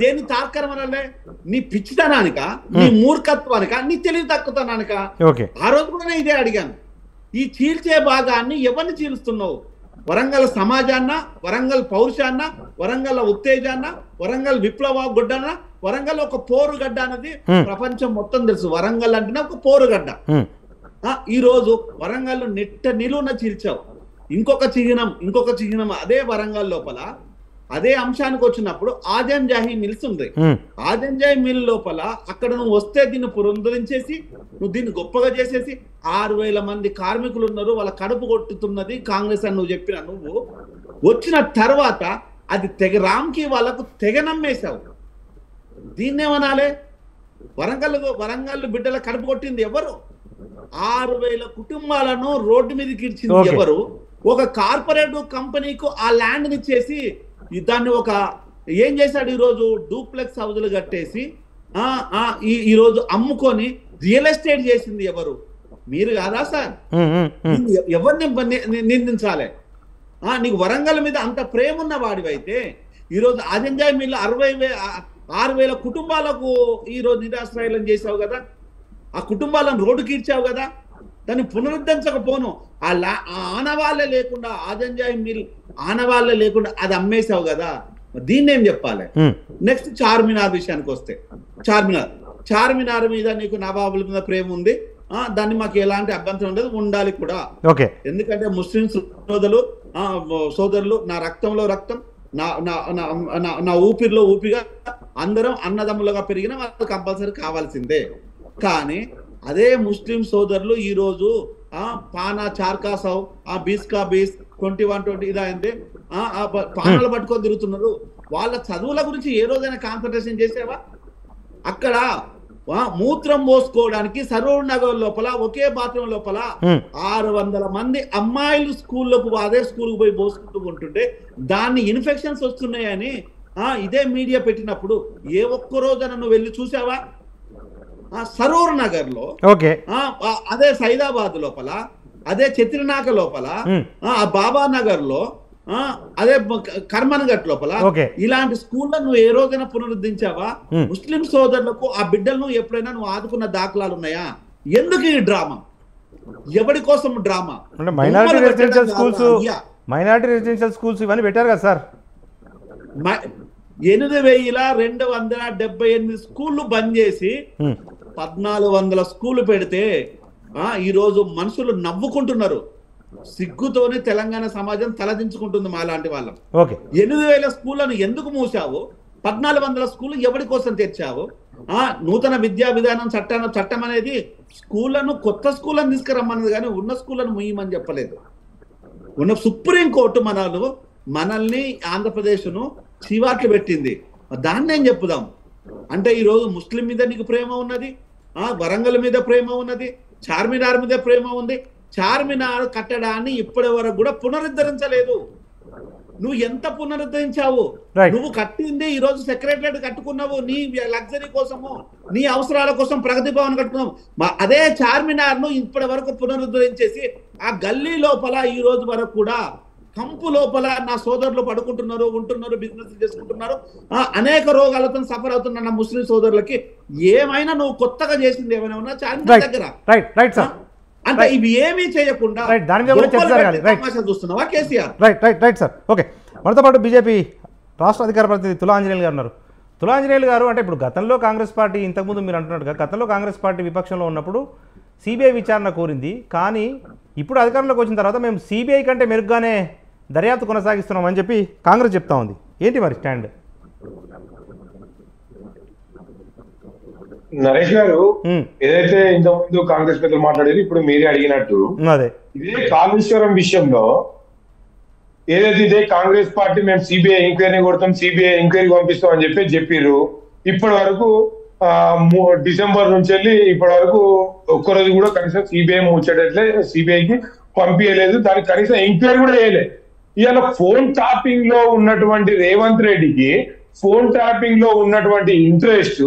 దేని తార్కరం అనాలే? నీ పిచ్చితనానిక, నీ మూర్ఖత్వానిక, నీ తెలివి తక్కువతనానిక? ఆ రోజు కూడా నేను ఇదే అడిగాను. ఈ చీల్చే భాగాన్ని ఎవరిని చీలుస్తున్నావు? వరంగల్ సమాజాన్న, వరంగల్ పౌరుషాన్న, వరంగల్ ఉత్తేజాన్న, వరంగల్ విప్లవ గొడ్డన్న, వరంగల్ ఒక పోరుగడ్డ అన్నది ప్రపంచం మొత్తం తెలుసు. వరంగల్ అంటేనే ఒక పోరుగడ్డ. ఈ రోజు వరంగల్ నిలువున చీల్చావు. ఇంకొక చిహ్నం అదే వరంగల్ లోపల అదే అంశానికి వచ్చినప్పుడు ఆజంజాహి మిల్స్ ఉంది. ఆజంజాహి మిల్ లోపల అక్కడ నువ్వు వస్తే దీన్ని పునరుద్ధరించేసి నువ్వు దీన్ని గొప్పగా చేసేసి 6,000 మంది కార్మికులు ఉన్నారు, వాళ్ళ కడుపు కొట్టుతున్నది కాంగ్రెస్ అని నువ్వు చెప్పిన నువ్వు వచ్చిన తర్వాత అది రామ్కి వాళ్ళకు తెగ నమ్మేశావు. దీన్నేమనాలే? వరంగల్ బిడ్డల కడుపు కొట్టింది ఎవరు? 6,000 కుటుంబాలను రోడ్డు మీదకి ఇచ్చింది ఎవరు? ఒక కార్పొరేట్ కంపెనీకు ఆ ల్యాండ్ ఇచ్చేసి దాన్ని ఏం చేశాడు? ఈరోజు డూప్లెక్స్ హౌజులు కట్టేసి ఈ రోజు అమ్ముకొని రియల్ ఎస్టేట్ చేసింది ఎవరు? మీరు కాదా సార్? ఎవరిని నిందించాలి? నీకు వరంగల్ మీద అంత ప్రేమ ఉన్న వాడివైతే ఈరోజు ఆజంజాయ్ మిల్ 6,000 కుటుంబాలకు ఈరోజు నిరాశ్రయాలను చేసావు కదా. ఆ కుటుంబాలను రోడ్డుకి ఇచ్చావు కదా. దాన్ని పునరుద్ధరించకపోను ఆ ఆనవాళ్ళే లేకుండా, ఆజంజాయ్ మిల్ ఆనవాళ్ళే లేకుండా అది అమ్మేశావు కదా. దీన్ని ఏం చెప్పాలి? నెక్స్ట్ చార్మినార్ విషయానికి వస్తే, చార్మినార్ మీద నీకు నవాబుల మీద ప్రేమ ఉంది. దాన్ని మాకు ఎలాంటి అభ్యంతరం ఉండదు, ఉండాలి కూడా. ఎందుకంటే ముస్లిం సోదరులు నా రక్తంలో రక్తం, నా ఊపిరిలో ఊపిగా, అందరం అన్నదమ్ములుగా పెరిగిన వాళ్ళు కంపల్సరీ కావాల్సిందే. కానీ అదే ముస్లిం సోదరులు ఈ రోజు పానా చార్కాసౌ, 20 ఇదా అంటే పానాలు పట్టుకొని తిరుగుతున్నారు. వాళ్ళ చదువుల గురించి ఏ రోజైనా కాన్సన్ట్రేషన్ చేసేవా? అక్కడ మూత్రం పోసుకోవడానికి సరూర్ నగర్ లోపల ఒకే బాత్రూమ్ లోపల 600 మంది అమ్మాయిలు అదే స్కూల్కు పోయి పోసుకుంటూ ఉంటుంటే దాన్ని ఇన్ఫెక్షన్స్ వస్తున్నాయని ఇదే మీడియా పెట్టినప్పుడు ఏ ఒక్క రోజున నువ్వు వెళ్ళి చూసావా? సరూర్ నగర్ లో, అదే సైదాబాద్ లోపల, అదే చిత్రనాక లోపల, బాబా నగర్ లో, అదే కర్మన్ గట్ లోపల ఇలాంటి స్కూల్లో నువ్వు ఏ రోజైనా పునరుద్ధరించావా? ముస్లిం సోదరులకు ఆ బిడ్డలను ఎప్పుడైనా నువ్వు ఆదుకున్న దాఖలాలు ఉన్నాయా? ఎందుకు ఈ డ్రామా? ఎవరి కోసం డ్రామా?
మైనారిటీ రెసిడెన్షియల్ స్కూల్స్ ఇవన్నీ పెట్టారు కదా సార్.
8,278 స్కూళ్ళు బంద్ చేసి 1,400 స్కూళ్ళు పెడితే ఈ రోజు మనుషులు నవ్వుకుంటున్నారు. సిగ్గుతోనే తెలంగాణ సమాజం తలదించుకుంటుంది మాలాంటి వాళ్ళం. 8,000 స్కూళ్లను ఎందుకు మూసావు? 1400 స్కూళ్ళు ఎవరి కోసం తెచ్చావు? నూతన విద్యా విధానం చట్టం అనేది స్కూళ్లను కొత్త స్కూళ్ళను తీసుకురమ్మన్నది కానీ ఉన్న స్కూళ్ళను ముయ్యమని చెప్పలేదు. ఉన్న సుప్రీంకోర్టు మనల్ని ఆంధ్రప్రదేశ్ను చీవాట్లు పెట్టింది. దాన్ని ఏం చెప్పుదాం అంటే ఈరోజు ముస్లిం మీద నీకు ప్రేమ ఉన్నది, వరంగల్ మీద ప్రేమ ఉన్నది, చార్మినార్ మీద ప్రేమ ఉంది. చార్మినార్ కట్టడాన్ని ఇప్పటి వరకు కూడా పునరుద్ధరించలేదు. నువ్వు ఎంత పునరుద్ధరించావు? నువ్వు కట్టింది ఈ రోజు సెక్రటరియట్ కట్టుకున్నావు నీ లగ్జరీ కోసము, నీ అవసరాల కోసం ప్రగతి భవన్ కట్టుకున్నావు. అదే చార్మినార్ ను ఇప్పటి వరకు పునరుద్ధరించేసి ఆ గల్లీ లోపల ఈ రోజు వరకు కూడా కంపు లోపల నా సోదరులు పడుకుంటున్నారు, ఉంటున్నారు, బిజినెస్ చేసుకుంటున్నారు. అనేక రోగాలతో సఫర్ అవుతున్న నా ముస్లిం సోదరులకి ఏమైనా నువ్వు కొత్తగా చేసింది ఏమైనా ఉన్నా చార్మినార్ దగ్గర? అంటే ఇవి ఏమీ చేయకుండా చూస్తున్నావా కేసీఆర్?
Right sir. ఓకే, మనతో పాటు బీజేపీ రాష్ట్ర అధికార ప్రతినిధి తులా ఆంజనేయులు గారు ఉన్నారు. తులా ఆంజనేయులు గారు, అంటే ఇప్పుడు గతంలో కాంగ్రెస్ పార్టీ, ఇంతకుముందు మీరు అంటున్నట్టుగా గతంలో కాంగ్రెస్ పార్టీ విపక్షంలో ఉన్నప్పుడు సిబిఐ విచారణ కోరింది. కానీ ఇప్పుడు అధికారంలోకి వచ్చిన తర్వాత మేము సిబిఐ కంటే మెరుగ్గానే దర్యాప్తు కొనసాగిస్తున్నామని చెప్పి కాంగ్రెస్ చెప్తా ఉంది. ఏంటి మరి స్టాండ్?
నరేష్ గారు, ఏదైతే ఇంతకుముందు కాంగ్రెస్ పెద్దలు మాట్లాడారు, ఇప్పుడు మీరే అడిగినట్టు ఇదే కాళేశ్వరం విషయంలో ఏదైతే ఇదే కాంగ్రెస్ పార్టీ మేము సిబిఐ ఎంక్వైరీ కొడతాం, సిబిఐ ఎంక్వైరీ పంపిస్తాం అని చెప్పారు. ఇప్పటి వరకు డిసెంబర్ నుంచి వెళ్ళి ఇప్పటి వరకు ఒక్కరోజు కూడా కనీసం సిబిఐ ముచ్చటట్లే, సిబిఐకి పంపించలేదు, దానికి కనీసం ఎంక్వైరీ కూడా చేయలేదు. ఇవాళ ఫోన్ ట్యాపింగ్ లో ఉన్నటువంటి రేవంత్ రెడ్డికి ఫోన్ ట్యాపింగ్ లో ఉన్నటువంటి ఇంట్రెస్ట్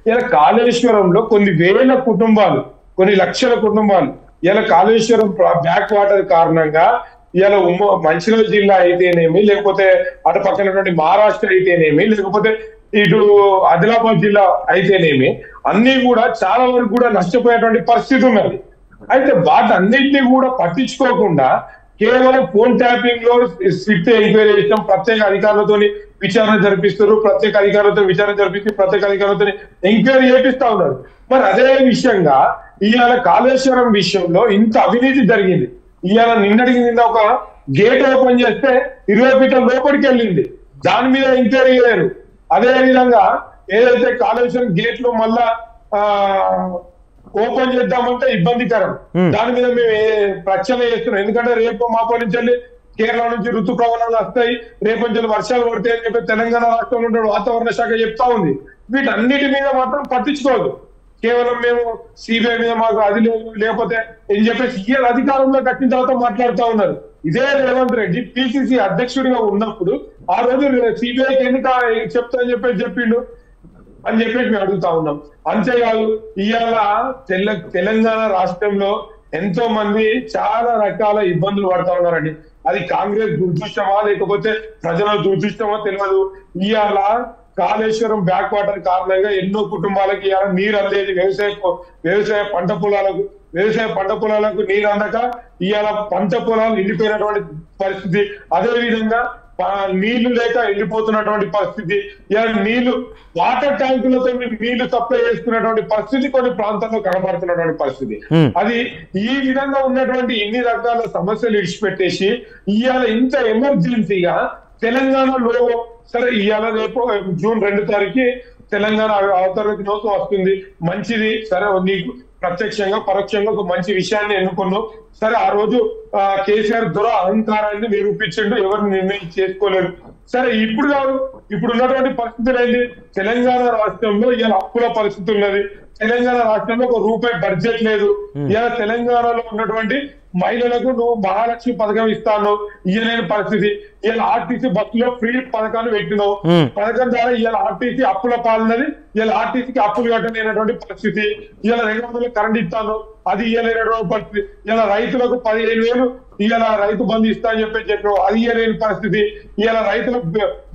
ఇలా కాళేశ్వరంలో కొన్ని వేల కుటుంబాలు, కొన్ని లక్షల కుటుంబాలు ఇలా కాళేశ్వరం బ్యాక్ వాటర్ కారణంగా ఇలా మంచిర్యాల జిల్లా అయితేనేమి, లేకపోతే అటు పక్కనటువంటి మహారాష్ట్ర అయితేనేమి, లేకపోతే ఇటు ఆదిలాబాద్ జిల్లా అయితేనేమి, అన్ని కూడా చాలా వరకు కూడా నష్టపోయేటువంటి పరిస్థితి ఉన్నది. అయితే వాటన్నిటిని కూడా పట్టించుకోకుండా కేవలం ఫోన్ ట్యాపింగ్ లో స్ట్రిక్ట్ ఎంక్వైరీ చేయడం, ప్రత్యేక అధికారులతో విచారణ జరిపిస్తారు, ప్రత్యేక అధికారులతో విచారణ జరిపిస్తే ప్రత్యేక అధికారులతో ఎంక్వైరీ చేపిస్తా ఉన్నారు. మరి అదే విషయంగా ఇవాళ కాళేశ్వరం విషయంలో ఇంత అవినీతి జరిగింది. ఇవాళ నిన్నటికి నిన్న ఒక గేట్ ఓపెన్ చేస్తే 20 ఫీట్ల లోపలికి వెళ్ళింది, దాని మీద ఎంక్వైరీ చేయలేరు. అదే విధంగా ఏదైతే కాళేశ్వరం గేట్లు మళ్ళా ఓపెన్ చేద్దామంటే ఇబ్బందికరం, దాని మీద మేము ప్రచన చేస్తున్నాం. ఎందుకంటే రేపు మాపో నుంచి వెళ్ళి కేరళ నుంచి ఋతుప్రవణాలు వస్తాయి, రేపు నుంచి వర్షాలు పడతాయి అని చెప్పి తెలంగాణ రాష్ట్రంలో వాతావరణ శాఖ చెప్తా ఉంది. వీటన్నిటి మీద మాత్రం పట్టించుకోదు. కేవలం మేము సిబిఐ మీద మాకు అది లేదు, లేకపోతే అని చెప్పేసి ఈయన అధికారంలో కట్టిన తర్వాత మాట్లాడుతూ ఉన్నారు. ఇదే రేవంత్ రెడ్డి పిసిసి అధ్యక్షుడిగా ఉన్నప్పుడు ఆ రోజు సిబిఐకి ఎందుకు చెప్పిండు అని చెప్పేసి మేము అడుగుతా ఉన్నాం. అంతేకాదు ఇవాళ తెలంగాణ రాష్ట్రంలో ఎంతో మంది చాలా రకాల ఇబ్బందులు పడతా ఉన్నారండి. అది కాంగ్రెస్ దురదృష్టమా లేకపోతే ప్రజల దురదృష్టమా తెలియదు. ఇవాళ కాళేశ్వరం బ్యాక్ వాటర్ కారణంగా ఎన్నో కుటుంబాలకి ఇవాళ నీరు అందేది, వ్యవసాయ పంట పొలాలకు నీరు అందక ఇవాళ పంట పొలాలు ఎండిపోయినటువంటి పరిస్థితి. అదే విధంగా నీళ్లు లేక ఎండిపోతున్నటువంటి పరిస్థితి. ఇలా నీళ్లు వాటర్ ట్యాంకులతో నీళ్లు సప్లై చేసుకున్నటువంటి పరిస్థితి కొన్ని ప్రాంతాల్లో కనబడుతున్నటువంటి పరిస్థితి. అది ఈ విధంగా ఉన్నటువంటి ఇన్ని రకాల సమస్యలు ఇడిచిపెట్టేసి ఇవాళ ఇంత ఎమర్జెన్సీగా తెలంగాణలో సరే ఇవాళ రేపు జూన్ 2 తారీఖు తెలంగాణ అవతరణ దినోత్సవం వస్తుంది, మంచిది. సరే నీకు ప్రత్యక్షంగా పరోక్షంగా ఒక మంచి విషయాన్ని ఎన్నుకున్నావు. సరే ఆ రోజు కేసీఆర్ అహంకారాన్ని నిరూపించిండు, ఎవరిని నిర్ణయం చేసుకోలేరు. సరే ఇప్పుడు కాదు, ఇప్పుడు ఉన్నటువంటి పరిస్థితులు ఏంటి? తెలంగాణ రాష్ట్రంలో ఇలా అప్పుల పరిస్థితి ఉన్నది. తెలంగాణ రాష్ట్రంలో ఒక రూపాయి బడ్జెట్ లేదు. ఇలా తెలంగాణలో ఉన్నటువంటి మహిళలకు నువ్వు మహాలక్ష్మి పథకం ఇస్తాను, ఇయ్యలేని పరిస్థితి. ఇలా ఆర్టీసీ బస్సులో ఫ్రీ పథకాన్ని పెట్టినావు, పథకం ద్వారా ఇలా ఆర్టీసీ అప్పుల పాలనది. ఇలా ఆర్టీసీకి అప్పులు కట్టలేనటువంటి పరిస్థితి. ఇలా 200 కరెంట్ ఇస్తాను, అది ఇయ్యలేనటువంటి పరిస్థితి. ఇలా రైతులకు 15,000 ఇలా రైతు బంధు ఇస్తా అని చెప్పావు, అది ఇయ్యలేని పరిస్థితి. ఇలా రైతులకు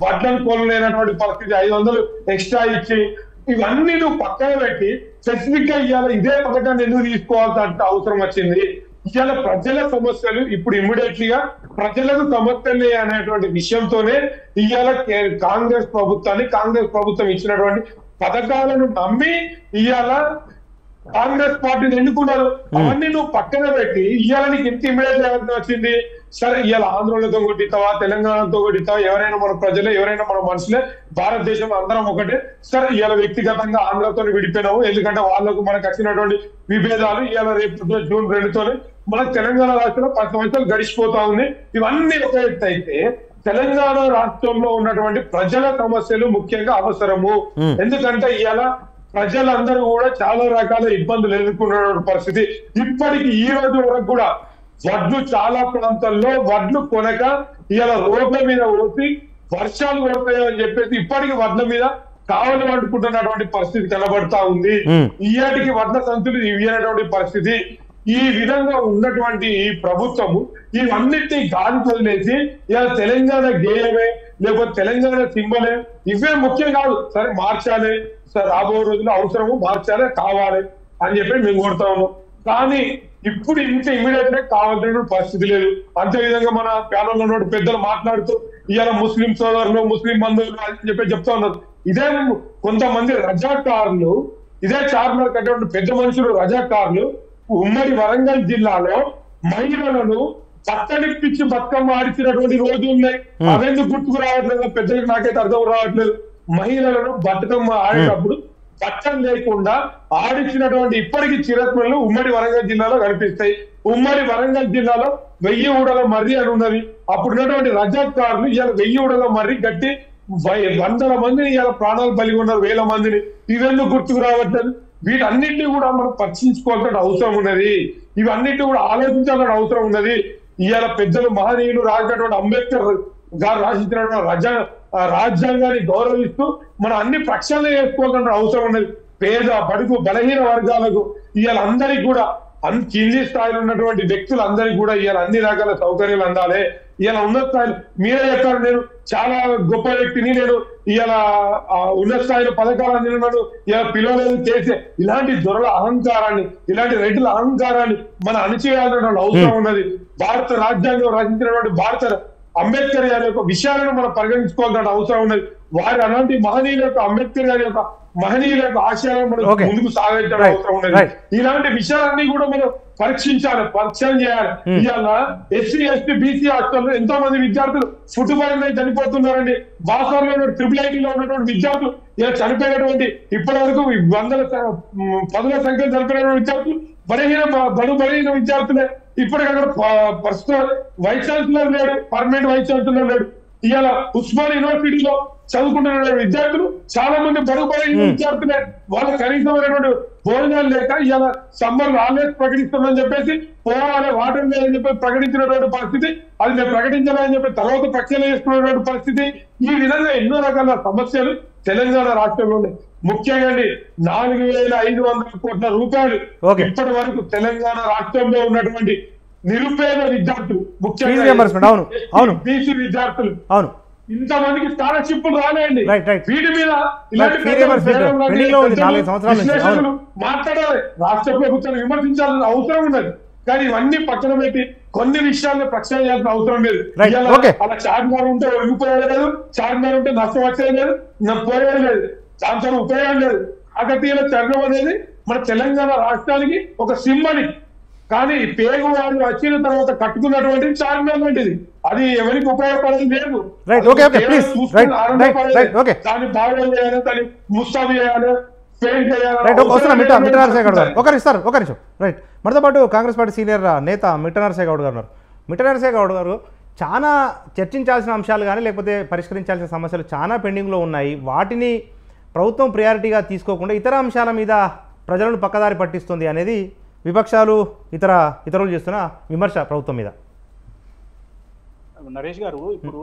వడ్లను కొనలేనటువంటి పరిస్థితి, 500 ఎక్స్ట్రా ఇచ్చి ఇవన్నీ నువ్వు పక్కన పెట్టి స్పెసిఫిక్ గా ఇవాళ ఇదే పథకాన్ని ఎందుకు తీసుకోవాల్సిన అవసరం వచ్చింది? ఇవాళ ప్రజల సమస్యలు ఇప్పుడు ఇమ్మీడియట్లీగా ప్రజలకు సమస్యలే అనేటువంటి విషయంతోనే ఇవాళ కాంగ్రెస్ ప్రభుత్వం ఇచ్చినటువంటి పథకాలను నమ్మి ఇవాళ కాంగ్రెస్ పార్టీని ఎన్నుకున్నారు. అవన్నీ నువ్వు పక్కన పెట్టి ఇవాళ నీకు ఇంత ఇమ్మీడియట్ వచ్చింది. సరే ఇవాళ ఆంధ్రలో కొట్టిస్తావా, తెలంగాణతో కొట్టిస్తావా, ఎవరైనా మన ప్రజలే, ఎవరైనా మన మనుషులే, భారతదేశంలో అందరం ఒకటే. సరే ఇవాళ వ్యక్తిగతంగా ఆంధ్రతో విడిపోయినాము, ఎందుకంటే వాళ్ళకు మనకు వచ్చినటువంటి విభేదాలు ఇవాళ రేపు జూన్ 2తోనే మనకు తెలంగాణ రాష్ట్రంలో 10 సంవత్సరాలు గడిచిపోతా ఉంది. ఇవన్నీ ఒక ఎత్తు అయితే తెలంగాణ రాష్ట్రంలో ఉన్నటువంటి ప్రజల సమస్యలు ముఖ్యంగా అవసరము. ఎందుకంటే ఇవాళ ప్రజలందరూ కూడా చాలా రకాల ఇబ్బందులు ఎదుర్కొన్న పరిస్థితి. ఇప్పటికి ఈ రోజు వరకు కూడా వడ్లు చాలా ప్రాంతాల్లో వడ్లు కొనక ఇవాళ రోడ్ల మీద పోసి వర్షాలు పడతాయని చెప్పేసి ఇప్పటికి వడ్ల మీద కావలి వండుకుంటున్నటువంటి పరిస్థితి కనబడతా ఉంది. ఇయ్యాటికి వడ్ల సంచులు ఇవ్వనటువంటి పరిస్థితి. ఈ విధంగా ఉన్నటువంటి ఈ ప్రభుత్వము ఇవన్నిటినీ గాలి వదిలేసి ఇలా తెలంగాణ గేయమే లేకపోతే తెలంగాణ సింబలే ఇవే ముఖ్యం కాదు, సరే మార్చాలి, సరే రాబోయే రోజుల్లో అవసరము మార్చాలి, కావాలి అని చెప్పి మేము కోరుతా ఉన్నాం. కానీ ఇప్పుడు ఇంత ఇమీడియట్ గా కావాల్సిన పరిస్థితి లేదు. అంతే విధంగా మన ప్యానల్ లో పెద్దలు మాట్లాడుతూ ఇవాళ ముస్లిం సోదరులు, ముస్లిం బంధువులు అని చెప్పి చెప్తా ఉన్నారు. ఇదే కొంతమంది రజాకారులు, ఇదే చార్మినార్ కట్టినటువంటి పెద్ద మనుషులు రజాకారులు ఉమ్మడి వరంగల్ జిల్లాలో మహిళలను పట్టణిప్పించి బతుకమ్మ ఆడిచినటువంటి రోజులు ఉన్నాయి. అవెందుకు గుర్తుకు రావట్లేదు పెద్దలకు, నాకైతే అర్థం రావట్లేదు. మహిళలను బతుకమ్మ ఆడేటప్పుడు చట్టం లేకుండా ఆడించినటువంటి ఇప్పటికీ చిరత్మలు ఉమ్మడి వరంగల్ జిల్లాలో కనిపిస్తాయి. ఉమ్మడి వరంగల్ జిల్లాలో 1000 ఊడల మర్రి అని ఉన్నది. అప్పుడున్నటువంటి రజాకారులు ఇవాళ 1000 ఊడల మర్రి గట్టి 100 మందిని ఇవాళ ప్రాణాలు బలి ఉన్నారు, 1000 మందిని. ఇవెందుకు గుర్తుకు రావట్లేదు? వీటన్నిటిని కూడా మనం పరీక్షించుకోవాల్సిన అవసరం ఉన్నది. ఇవన్నిటి కూడా ఆలోచించాల్సిన అవసరం ఉన్నది. ఇవాళ పెద్దలు మహనీయులు రాసినటువంటి అంబేద్కర్ గారు రాసించినటువంటి రాజ్యాంగాన్ని గౌరవిస్తూ మనం అన్ని ప్రక్షాళన చేసుకోవాల్సిన అవసరం ఉన్నది. పేద బడుగు బలహీన వర్గాలకు ఇవాళ అందరికి కూడా కింది స్థాయిలో ఉన్నటువంటి వ్యక్తులందరికీ కూడా ఇవాళ అన్ని రకాల సౌకర్యాలు అందాలి. ఇవాళ ఉన్నత స్థాయిలో మీరే చెప్పారు, నేను చాలా గొప్ప వ్యక్తిని, నేను ఇవాళ ఉన్నత స్థాయిలో పథకాలు అందినాను, ఇలా పిలవలేదు చేసే ఇలాంటి దొరల అహంకారాన్ని, ఇలాంటి రెడ్డిల అహంకారాన్ని మనం అణిచేయాల్సిన అవసరం ఉన్నది. భారత రాజ్యాంగం రచించినటువంటి భారత అంబేద్కర్ గారి యొక్క విషయాలను మనం పరిగణించుకోవాల్సిన అవసరం ఉన్నది. వారి అలాంటి మహనీయుల యొక్క అంబేద్కర్ గారి యొక్క మహనీయుల యొక్క ఆశయాలను మనం ముందుకు సాగించడం అవసరం ఉన్నది. ఇలాంటి విషయాలన్నీ కూడా మనం పరీక్షించాలి, పరిచయం చేయాలి. ఇవాళ ఎస్సీ ఎస్టీ బీసీ హాస్టల్లో ఎంతో మంది విద్యార్థులు ఫుట్బాల్ మీద చనిపోతున్నారండి. బాసర్లో IIIT లో ఉన్నటువంటి విద్యార్థులు ఇలా చనిపోయినటువంటి ఇప్పటి వరకు 10,000 సంఖ్యలో చనిపోయినటువంటి విద్యార్థులు బలహీన విద్యార్థులే. ఇప్పటికి అక్కడ ప్రస్తుతం వైస్ ఛాన్సలర్ లేడు, పర్మనెంట్ వైస్ ఛాన్సలర్ లేడు. ఇవాళ ఉస్మాన్ యూనివర్సిటీలో చదువుకుంటున్న విద్యార్థులు చాలా మంది బలహీన విద్యార్థులే. వాళ్ళకి కనీసమైనటువంటి భోజనాలు లేక ఇవాళ సమ్మర్ హాలిడేస్ ప్రకటిస్తున్నామని చెప్పేసి పోవాలి, వాటర్ లేదని చెప్పి ప్రకటించినటువంటి పరిస్థితి. అది మేము ప్రకటించాలని చెప్పి తర్వాత ప్రక్షాళన చేసుకున్నటువంటి పరిస్థితి. ఈ విధంగా ఎన్నో రకాల సమస్యలు తెలంగాణ రాష్ట్రంలో ఉన్నాయి. ముఖ్యంగా 4,500 కోట్ల రూపాయలు ఇప్పటి వరకు తెలంగాణ రాష్ట్రంలో ఉన్నటువంటి నిరుపేద విద్యార్థులు, ముఖ్యంగా బీసీ విద్యార్థులు, ఇంతమందికి స్కాలర్షిప్లు రాలేండి. వీటి మీద మాట్లాడాలి, రాష్ట్ర ప్రభుత్వాన్ని విమర్శించాల్సిన అవసరం ఉన్నది. కానీ ఇవన్నీ పక్కన పెట్టి కొన్ని విషయాలను ప్రక్షాళన చేయాల్సిన అవసరం లేదు. అలా చార్మినార్ ఉంటే ఉపయోగం లేదు, చార్మినార్ ఉంటే నష్టం వచ్చేది లేదు, పోయేది లేదు, దాంతో ఉపయోగం లేదు. కాకతీయుల చరణం అనేది మన తెలంగాణ రాష్ట్రానికి ఒక సింబలిక్. కానీ పేగు వాళ్ళు వచ్చిన తర్వాత కట్టుకున్నటువంటి చార్మినార్ వంటిది, అది ఎవరికి ఉపయోగపడేది లేదు. దాన్ని బాగా చేయాలి, దాన్ని ముస్తాబు చేయాలి, పెయింట్ చేయాలి.
రైట్. మనతో పాటు కాంగ్రెస్ పార్టీ సీనియర్ నేత మిట్ట నరసింహ గౌడ్ గారు ఉన్నారు. మిట్ట నరసింహ గౌడ్ గారు, చాలా చర్చించాల్సిన అంశాలు కానీ లేకపోతే పరిష్కరించాల్సిన సమస్యలు చాలా పెండింగ్లో ఉన్నాయి. వాటిని ప్రభుత్వం ప్రయారిటీగా తీసుకోకుండా ఇతర అంశాల మీద ప్రజలను పక్కదారి పట్టిస్తుంది అనేది విపక్షాలు ఇతరులు చేస్తున్న విమర్శ ప్రభుత్వం మీద.
నరేష్ గారు, ఇప్పుడు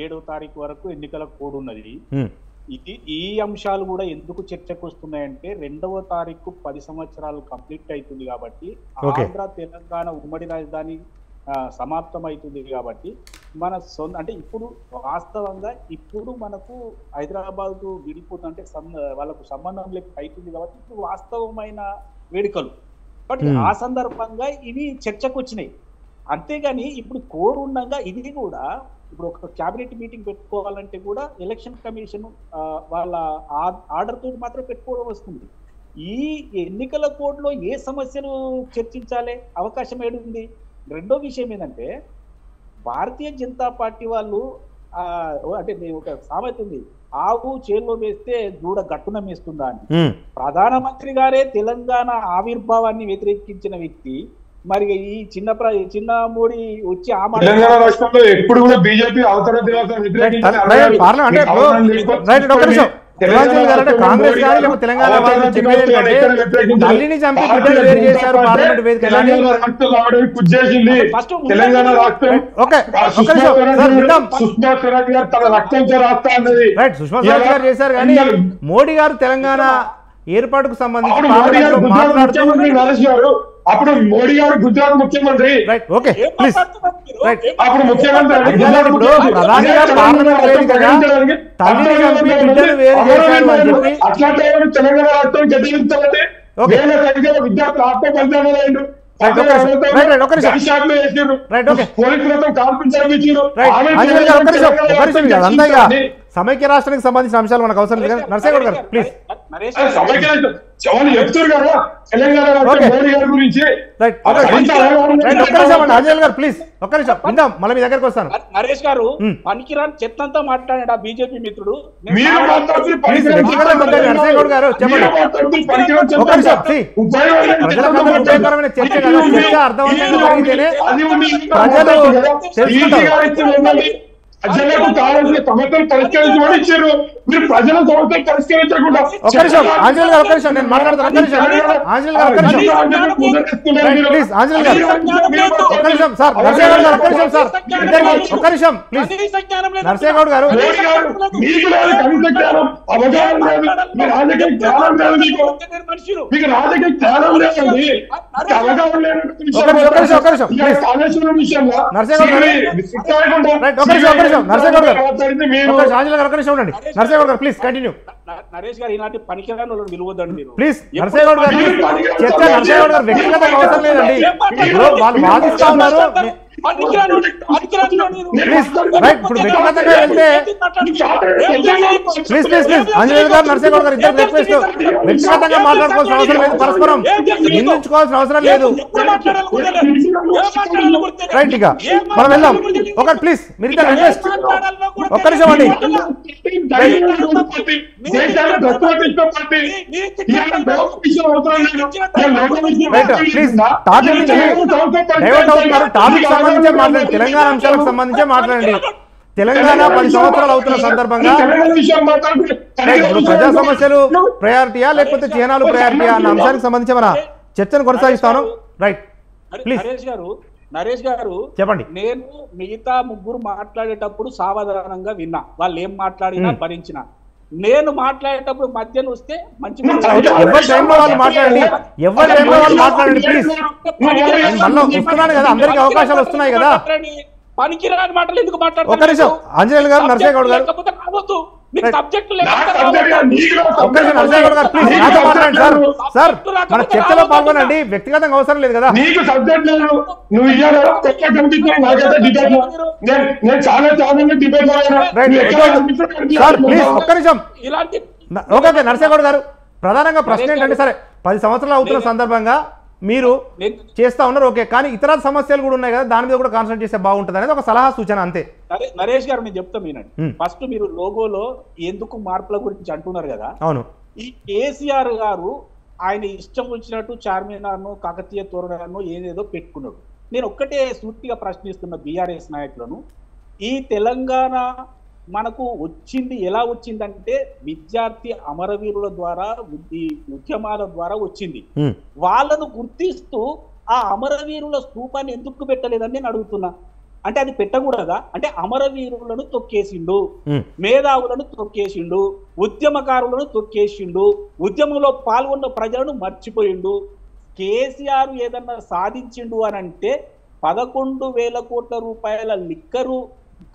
7వ తారీఖు వరకు ఎన్నికల కోడ్ ఉన్నది. ఈ అంశాలు కూడా ఎందుకు చర్చకు వస్తున్నాయంటే 2వ తారీఖు 10 సంవత్సరాలు కంప్లీట్ అవుతుంది కాబట్టి, ఆంధ్ర తెలంగాణ ఉమ్మడి రాజధాని సమాప్తం అవుతుంది కాబట్టి, మన అంటే ఇప్పుడు వాస్తవంగా ఇప్పుడు మనకు హైదరాబాద్ విడిపోతుంటే వాళ్ళకు సంబంధం లేక అవుతుంది కాబట్టి ఇప్పుడు వాస్తవమైన వేడుకలు. బట్ ఆ సందర్భంగా ఇవి చర్చకు వచ్చినాయి. అంతేగాని ఇప్పుడు కోడ్ ఉండగా ఇది కూడా ఇప్పుడు ఒక క్యాబినెట్ మీటింగ్ పెట్టుకోవాలంటే కూడా ఎలక్షన్ కమిషన్ వాళ్ళ ఆర్డర్ తోటి మాత్రం పెట్టుకోవడం వస్తుంది. ఈ ఎన్నికల కోడ్లో ఏ సమస్యలు చర్చించాలి అవకాశం ఏడుంది? రెండో విషయం ఏంటంటే భారతీయ జనతా పార్టీ వాళ్ళు అంటే నేను ఒక సామెత ఉంది, ఆవు చేలో వేస్తే దూడ గట్టున మేస్తుందా అని. ప్రధానమంత్రి గారే తెలంగాణ ఆవిర్భావాన్ని వ్యతిరేకించిన వ్యక్తి, మరి ఈ చిన్న మోడీ వచ్చి ఆ
తెలంగాణ రాష్ట్రంలో ఎప్పుడు కూడా బీజేపీ అవతరణ
కాంగ్రెస్ కానీ లేకపోతే తెలంగాణ తల్లిని చంపి బిడ్డలు వేరు చేశారు పార్లమెంట్ వేదిక.
తెలంగాణ రాష్ట్రం సుష్మా స్వరాజ్ గారు తన రక్తంతో రాస్తా అన్నది
సుష్మా స్వరాజ్ గారు చేశారు, కానీ మోడీ గారు తెలంగాణ ఏర్పాటుకు సంబంధించి
అప్పుడు మోడీ గారు గుజరాత్ ముఖ్యమంత్రి, అప్పుడు ముఖ్యమంత్రి అట్లాంటి తెలంగాణ రాష్ట్రం గెలిపించాలంటే వేల సంఖ్యలో విద్యార్థులు ఆత్మబంధాలు పోలీసులతో
సమైక్య రాష్ట్రానికి సంబంధించిన అంశాలు మనకు అవసరం లేదు. నరసింహగౌడ్ గారు ప్లీజ్.
చెప్తారు కదా తెలంగాణ మోడీ గారి గురించి.
అజయ్ గారు ప్లీజ్ ఒక్క నిమిషం విందాం, మళ్ళీ మీ దగ్గరకు వస్తాను.
నరేష్ గారు పనికిరాని చెత్తంతా మాట్లాడాడు ఆ బీజేపీ మిత్రుడు.
నరసింహగౌడ్ గారు చెప్పండి ఒక్క నిమిషం. ఉపయోగకరమైన చర్చ కదా, చర్చ అర్థవంతంగా జరిగితేనే ప్రజలు తెలుసుకుంటారు.
ప్రజలకు కావాల్సిన సమస్యలు పరిష్కరించమని ఇచ్చారు, మీరు ప్రజల సమస్యలు పరిష్కరించకుండా.
ఒక్క నిమిషం ఆంజనేయులు గారు, ఒక్క నిమిషం నేను మాట్లాడతాను. ఒక్క నిమిషం ఆంజనేయులు గారు, ఒక్క నిమిషం ప్లీజ్. ఆంజనేయులు గారు ఒక్క నిమిషం. సార్ నరసింహగౌడ్ గారు ఒక్క నిమిషం. సార్ ఒక్క నిమిషం ప్లీజ్. నరసింహగౌడ్ గారు
మీకు లేదు కనీస జ్ఞానం, అవగాహన లేదు, మీ రాజకీయ జ్ఞానం లేదు, మీకు రాజకీయ జ్ఞానం లేదండి, అవగాహన లేదు. కాళేశ్వరం విషయంలో
నరసింహగౌడ్ గారు ఉండండి. నరసింహగౌడ్ గారు ప్లీజ్ కంటిన్యూ.
నరేష్ గారు ఈనాటి పనికిరాని వాళ్ళని విలువద్దండి
ప్లీజ్. నరసింహగౌడ్ గారు చర్చ నరసింహగౌడ్ గారు వ్యక్తిగతంగా అవసరం లేదండి, వాళ్ళు వాదిస్తా ఉన్నారు. ఇప్పుడు వ్యక్తిగతంగా వెళ్తే ప్లీజ్ ప్లీజ్ ప్లీజ్ ఆంజనేయులు గారు నరసింహగౌడ్ గారు ఇద్దరు రిక్వెస్ట్, వ్యక్తిగతంగా మాట్లాడుకోవాల్సిన అవసరం లేదు, పరస్పరం నిందించుకోవాల్సిన అవసరం లేదు. రైట్, ఇక మనం వెళ్దాం. ఒకటి ప్లీజ్ మీరు ఇద్దరు రిక్వెస్ట్ ఒక్క నిమిషం అండి. ప్లీజ్ టాపిక్ నుంచి డైవర్ట్ అవుతున్నారు. టాపిక్ సంబంధించే మాట్లాడండి, తెలంగాణ అంశాలకు సంబంధించే మాట్లాడండి. తెలంగాణ 10 సంవత్సరాలు అవుతున్న సందర్భంగా ప్రజా సమస్యలు ప్రయారిటీయా లేకపోతే చిహ్నాలు ప్రయారిటీయా అన్న అంశానికి సంబంధించి మన చర్చను కొనసాగిస్తాను. Right please.
నరేష్ గారు చెప్పండి. నేను మిగతా ముగ్గురు మాట్లాడేటప్పుడు సావధానంగా విన్నా, వాళ్ళు ఏం మాట్లాడినా భరించిన. నేను మాట్లాడేటప్పుడు మధ్యన వస్తే మంచి
ఎవరి టైంలో వాళ్ళు మాట్లాడండి, ఎవరి టైంలో వాళ్ళు మాట్లాడండి ప్లీజ్. మళ్ళీ వస్తున్నాను కదా, అందరికీ అవకాశాలు వస్తున్నాయి కదా.
పనికిరాని మాటలు ఎందుకు మాట్లాడుతున్నారు?
ఒక్క నిమిషం ఆంజనేయులు గారు, నరసింహగౌడ్ గారు నరసింహగౌడ్ గారు ప్లీజ్ నాతో మాట్లాడండి. సార్ సార్ మన చర్చలో పాల్గొనండి, వ్యక్తిగతంగా అవసరం లేదు కదా.
నీకు సబ్జెక్ట్ లేదు, నువ్వు
సార్ ప్లీజ్ ఒక్క నిమిషం. ఓకే నరసింహగౌడ్ గారు, ప్రధానంగా ప్రశ్న ఏంటంటే, సరే 10 సంవత్సరాలు అవుతున్న సందర్భంగా మీరు చేస్తా ఉన్నారు ఓకే, కానీ ఇతర సమస్యలు కూడా ఉన్నాయి కదా, దాని మీద కూడా కాన్సన్ట్రేట్ చేస్తే బాగుంటుంది అనేది ఒక సలహా సూచన అంతే.
నరేష్ గారు నేను చెప్తా వినండి. ఫస్ట్ మీరు లోగోలో ఎందుకు మార్పుల గురించి అంటున్నారు కదా.
అవును,
ఈ కేసీఆర్ గారు ఆయన ఇష్టం వచ్చినట్టు చార్మినార్ను కాకతీయ తోరణాలను ఏదేదో పెట్టుకున్నాడు. నేను ఒక్కటే సూటిగా ప్రశ్నిస్తున్న బీఆర్ఎస్ నాయకులను, ఈ తెలంగాణ మనకు వచ్చింది ఎలా వచ్చిందంటే విద్యార్థి అమరవీరుల ద్వారా, ఉద్యమాల ద్వారా వచ్చింది. వాళ్ళను గుర్తిస్తూ ఆ అమరవీరుల స్తూపాన్ని ఎందుకు పెట్టలేదని నేను అడుగుతున్నా. అంటే అది పెట్టకూడదా? అంటే అమరవీరులను తొక్కేసిండు, మేధావులను తొక్కేసిండు, ఉద్యమకారులను తొక్కేసిండు, ఉద్యమంలో పాల్గొన్న ప్రజలను మర్చిపోయిండు. కేసీఆర్ ఏదన్నా సాధించిండు అని అంటే 11,000 కోట్ల రూపాయల లిక్కరు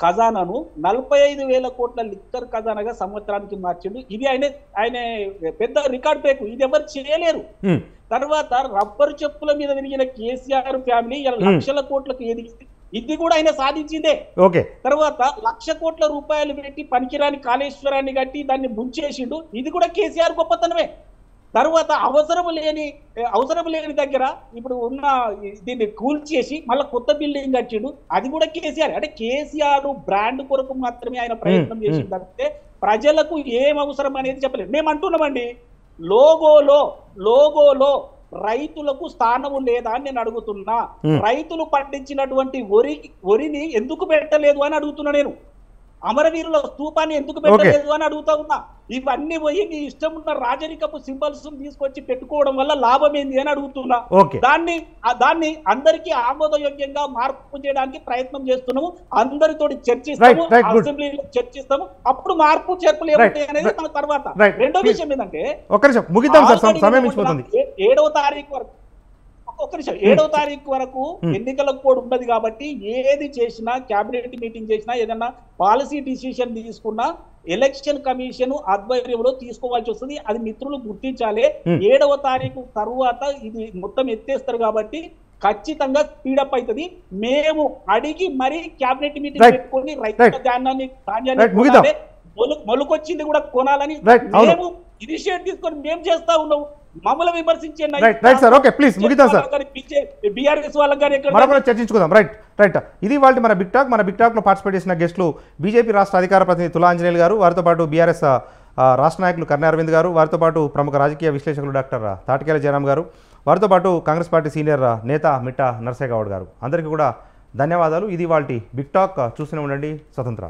ఖజానాను 45,000 కోట్ల లిక్కర్ ఖజానాగా సంవత్సరానికి మార్చిండు. ఇది ఆయన పెద్ద రికార్డ్ బ్రేక్, ఇది ఎవరు చేయలేరు. తర్వాత రబ్బరు చెప్పుల మీద విరిగిన కేసీఆర్ ఫ్యామిలీ ఇలా 1,00,000 కోట్లకు ఎదిగింది, ఇది కూడా ఆయన సాధించిందే. తర్వాత 1,00,000 కోట్ల రూపాయలు పెట్టి పనికిరాని కాళేశ్వరాన్ని కట్టి దాన్ని ముంచేసిండు, ఇది కూడా కేసీఆర్ గొప్పతనమే. తర్వాత అవసరం లేని దగ్గర ఇప్పుడు ఉన్న దీన్ని కూల్చేసి మళ్ళీ కొత్త బిల్డింగ్ కట్టిండు. అది కూడా కేసీఆర్. అంటే కేసీఆర్ బ్రాండ్ కొరకు మాత్రమే ఆయన ప్రయత్నం చేసింది తప్పితే ప్రజలకు ఏం అవసరం అనేది చెప్పలేదు. మేము అంటున్నామండి, లోగోలో రైతులకు స్థానము లేదా అని నేను అడుగుతున్నా. రైతులు పండించినటువంటి వరిని ఎందుకు పెట్టలేదు అని అడుగుతున్నా. నేను అమరవీరుల స్తూపాన్ని ఎందుకు పెట్టలేదు అని అడుగుతా ఉన్నా. ఇవన్నీ పోయి నీ ఇష్టం ఉన్న రాజరికపు సింబల్స్ తీసుకొచ్చి పెట్టుకోవడం వల్ల లాభం ఏంది అని అడుగుతున్నా. దాన్ని అందరికీ ఆమోదయోగ్యంగా మార్పు చేయడానికి ప్రయత్నం చేస్తున్నాము. అందరితో చర్చిస్తాము, అసెంబ్లీలో చర్చిస్తాము. అప్పుడు మార్పు చేర్పులు ఏమిటి అనేది మన తర్వాత. రెండో విషయం ఏంటంటే 7వ తారీఖు వరకు 7వ తారీఖు వరకు ఎన్నికల కోడ్ ఉన్నది కాబట్టి ఏది చేసినా, క్యాబినెట్ మీటింగ్ చేసినా, ఏదన్నా పాలసీ డిసిషన్ తీసుకున్నా ఎలక్షన్ కమిషన్ ఆధ్వర్యంలో తీసుకోవాల్సి వస్తుంది. అది మిత్రులు గుర్తించాలి. 7వ తారీఖు తరువాత ఇది మొత్తం ఎత్తేస్తారు కాబట్టి ఖచ్చితంగా స్పీడప్ అవుతుంది. మేము అడిగి మరీ క్యాబినెట్ మీటింగ్ పెట్టుకొని రైతుల ధాన్యాన్ని మొలుకొచ్చింది కూడా కొనాలని మేము ఇనిషియేట్ తీసుకొని మేము చేస్తా ఉన్నాము. మమ్మల్ని విమర్శించే
చర్చించుకుందాం. రైట్ ఇది వాళ్ళ మన బిగ్ టాక్ లో పార్టిసిపేట్ చేసిన గెస్టులు బీజేపీ రాష్ట్ర అధికార ప్రతినిధి తులా ఆంజనేయులు గారు, వారితో పాటు బీఆర్ఎస్ రాష్ట్ర నాయకులు కర్ణె అరవింద్ గారు, వారితో పాటు ప్రముఖ రాజకీయ విశ్లేషకులు డాక్టర్ తాటికేల జయరాం గారు, వారితో పాటు కాంగ్రెస్ పార్టీ సీనియర్ నేత మిట్టా నర్సేగౌడ్ గారు. అందరికీ కూడా ధన్యవాదాలు. ఇది వాళ్ళ బిగ్ టాక్. చూస్తూనే ఉండండి స్వతంత్ర.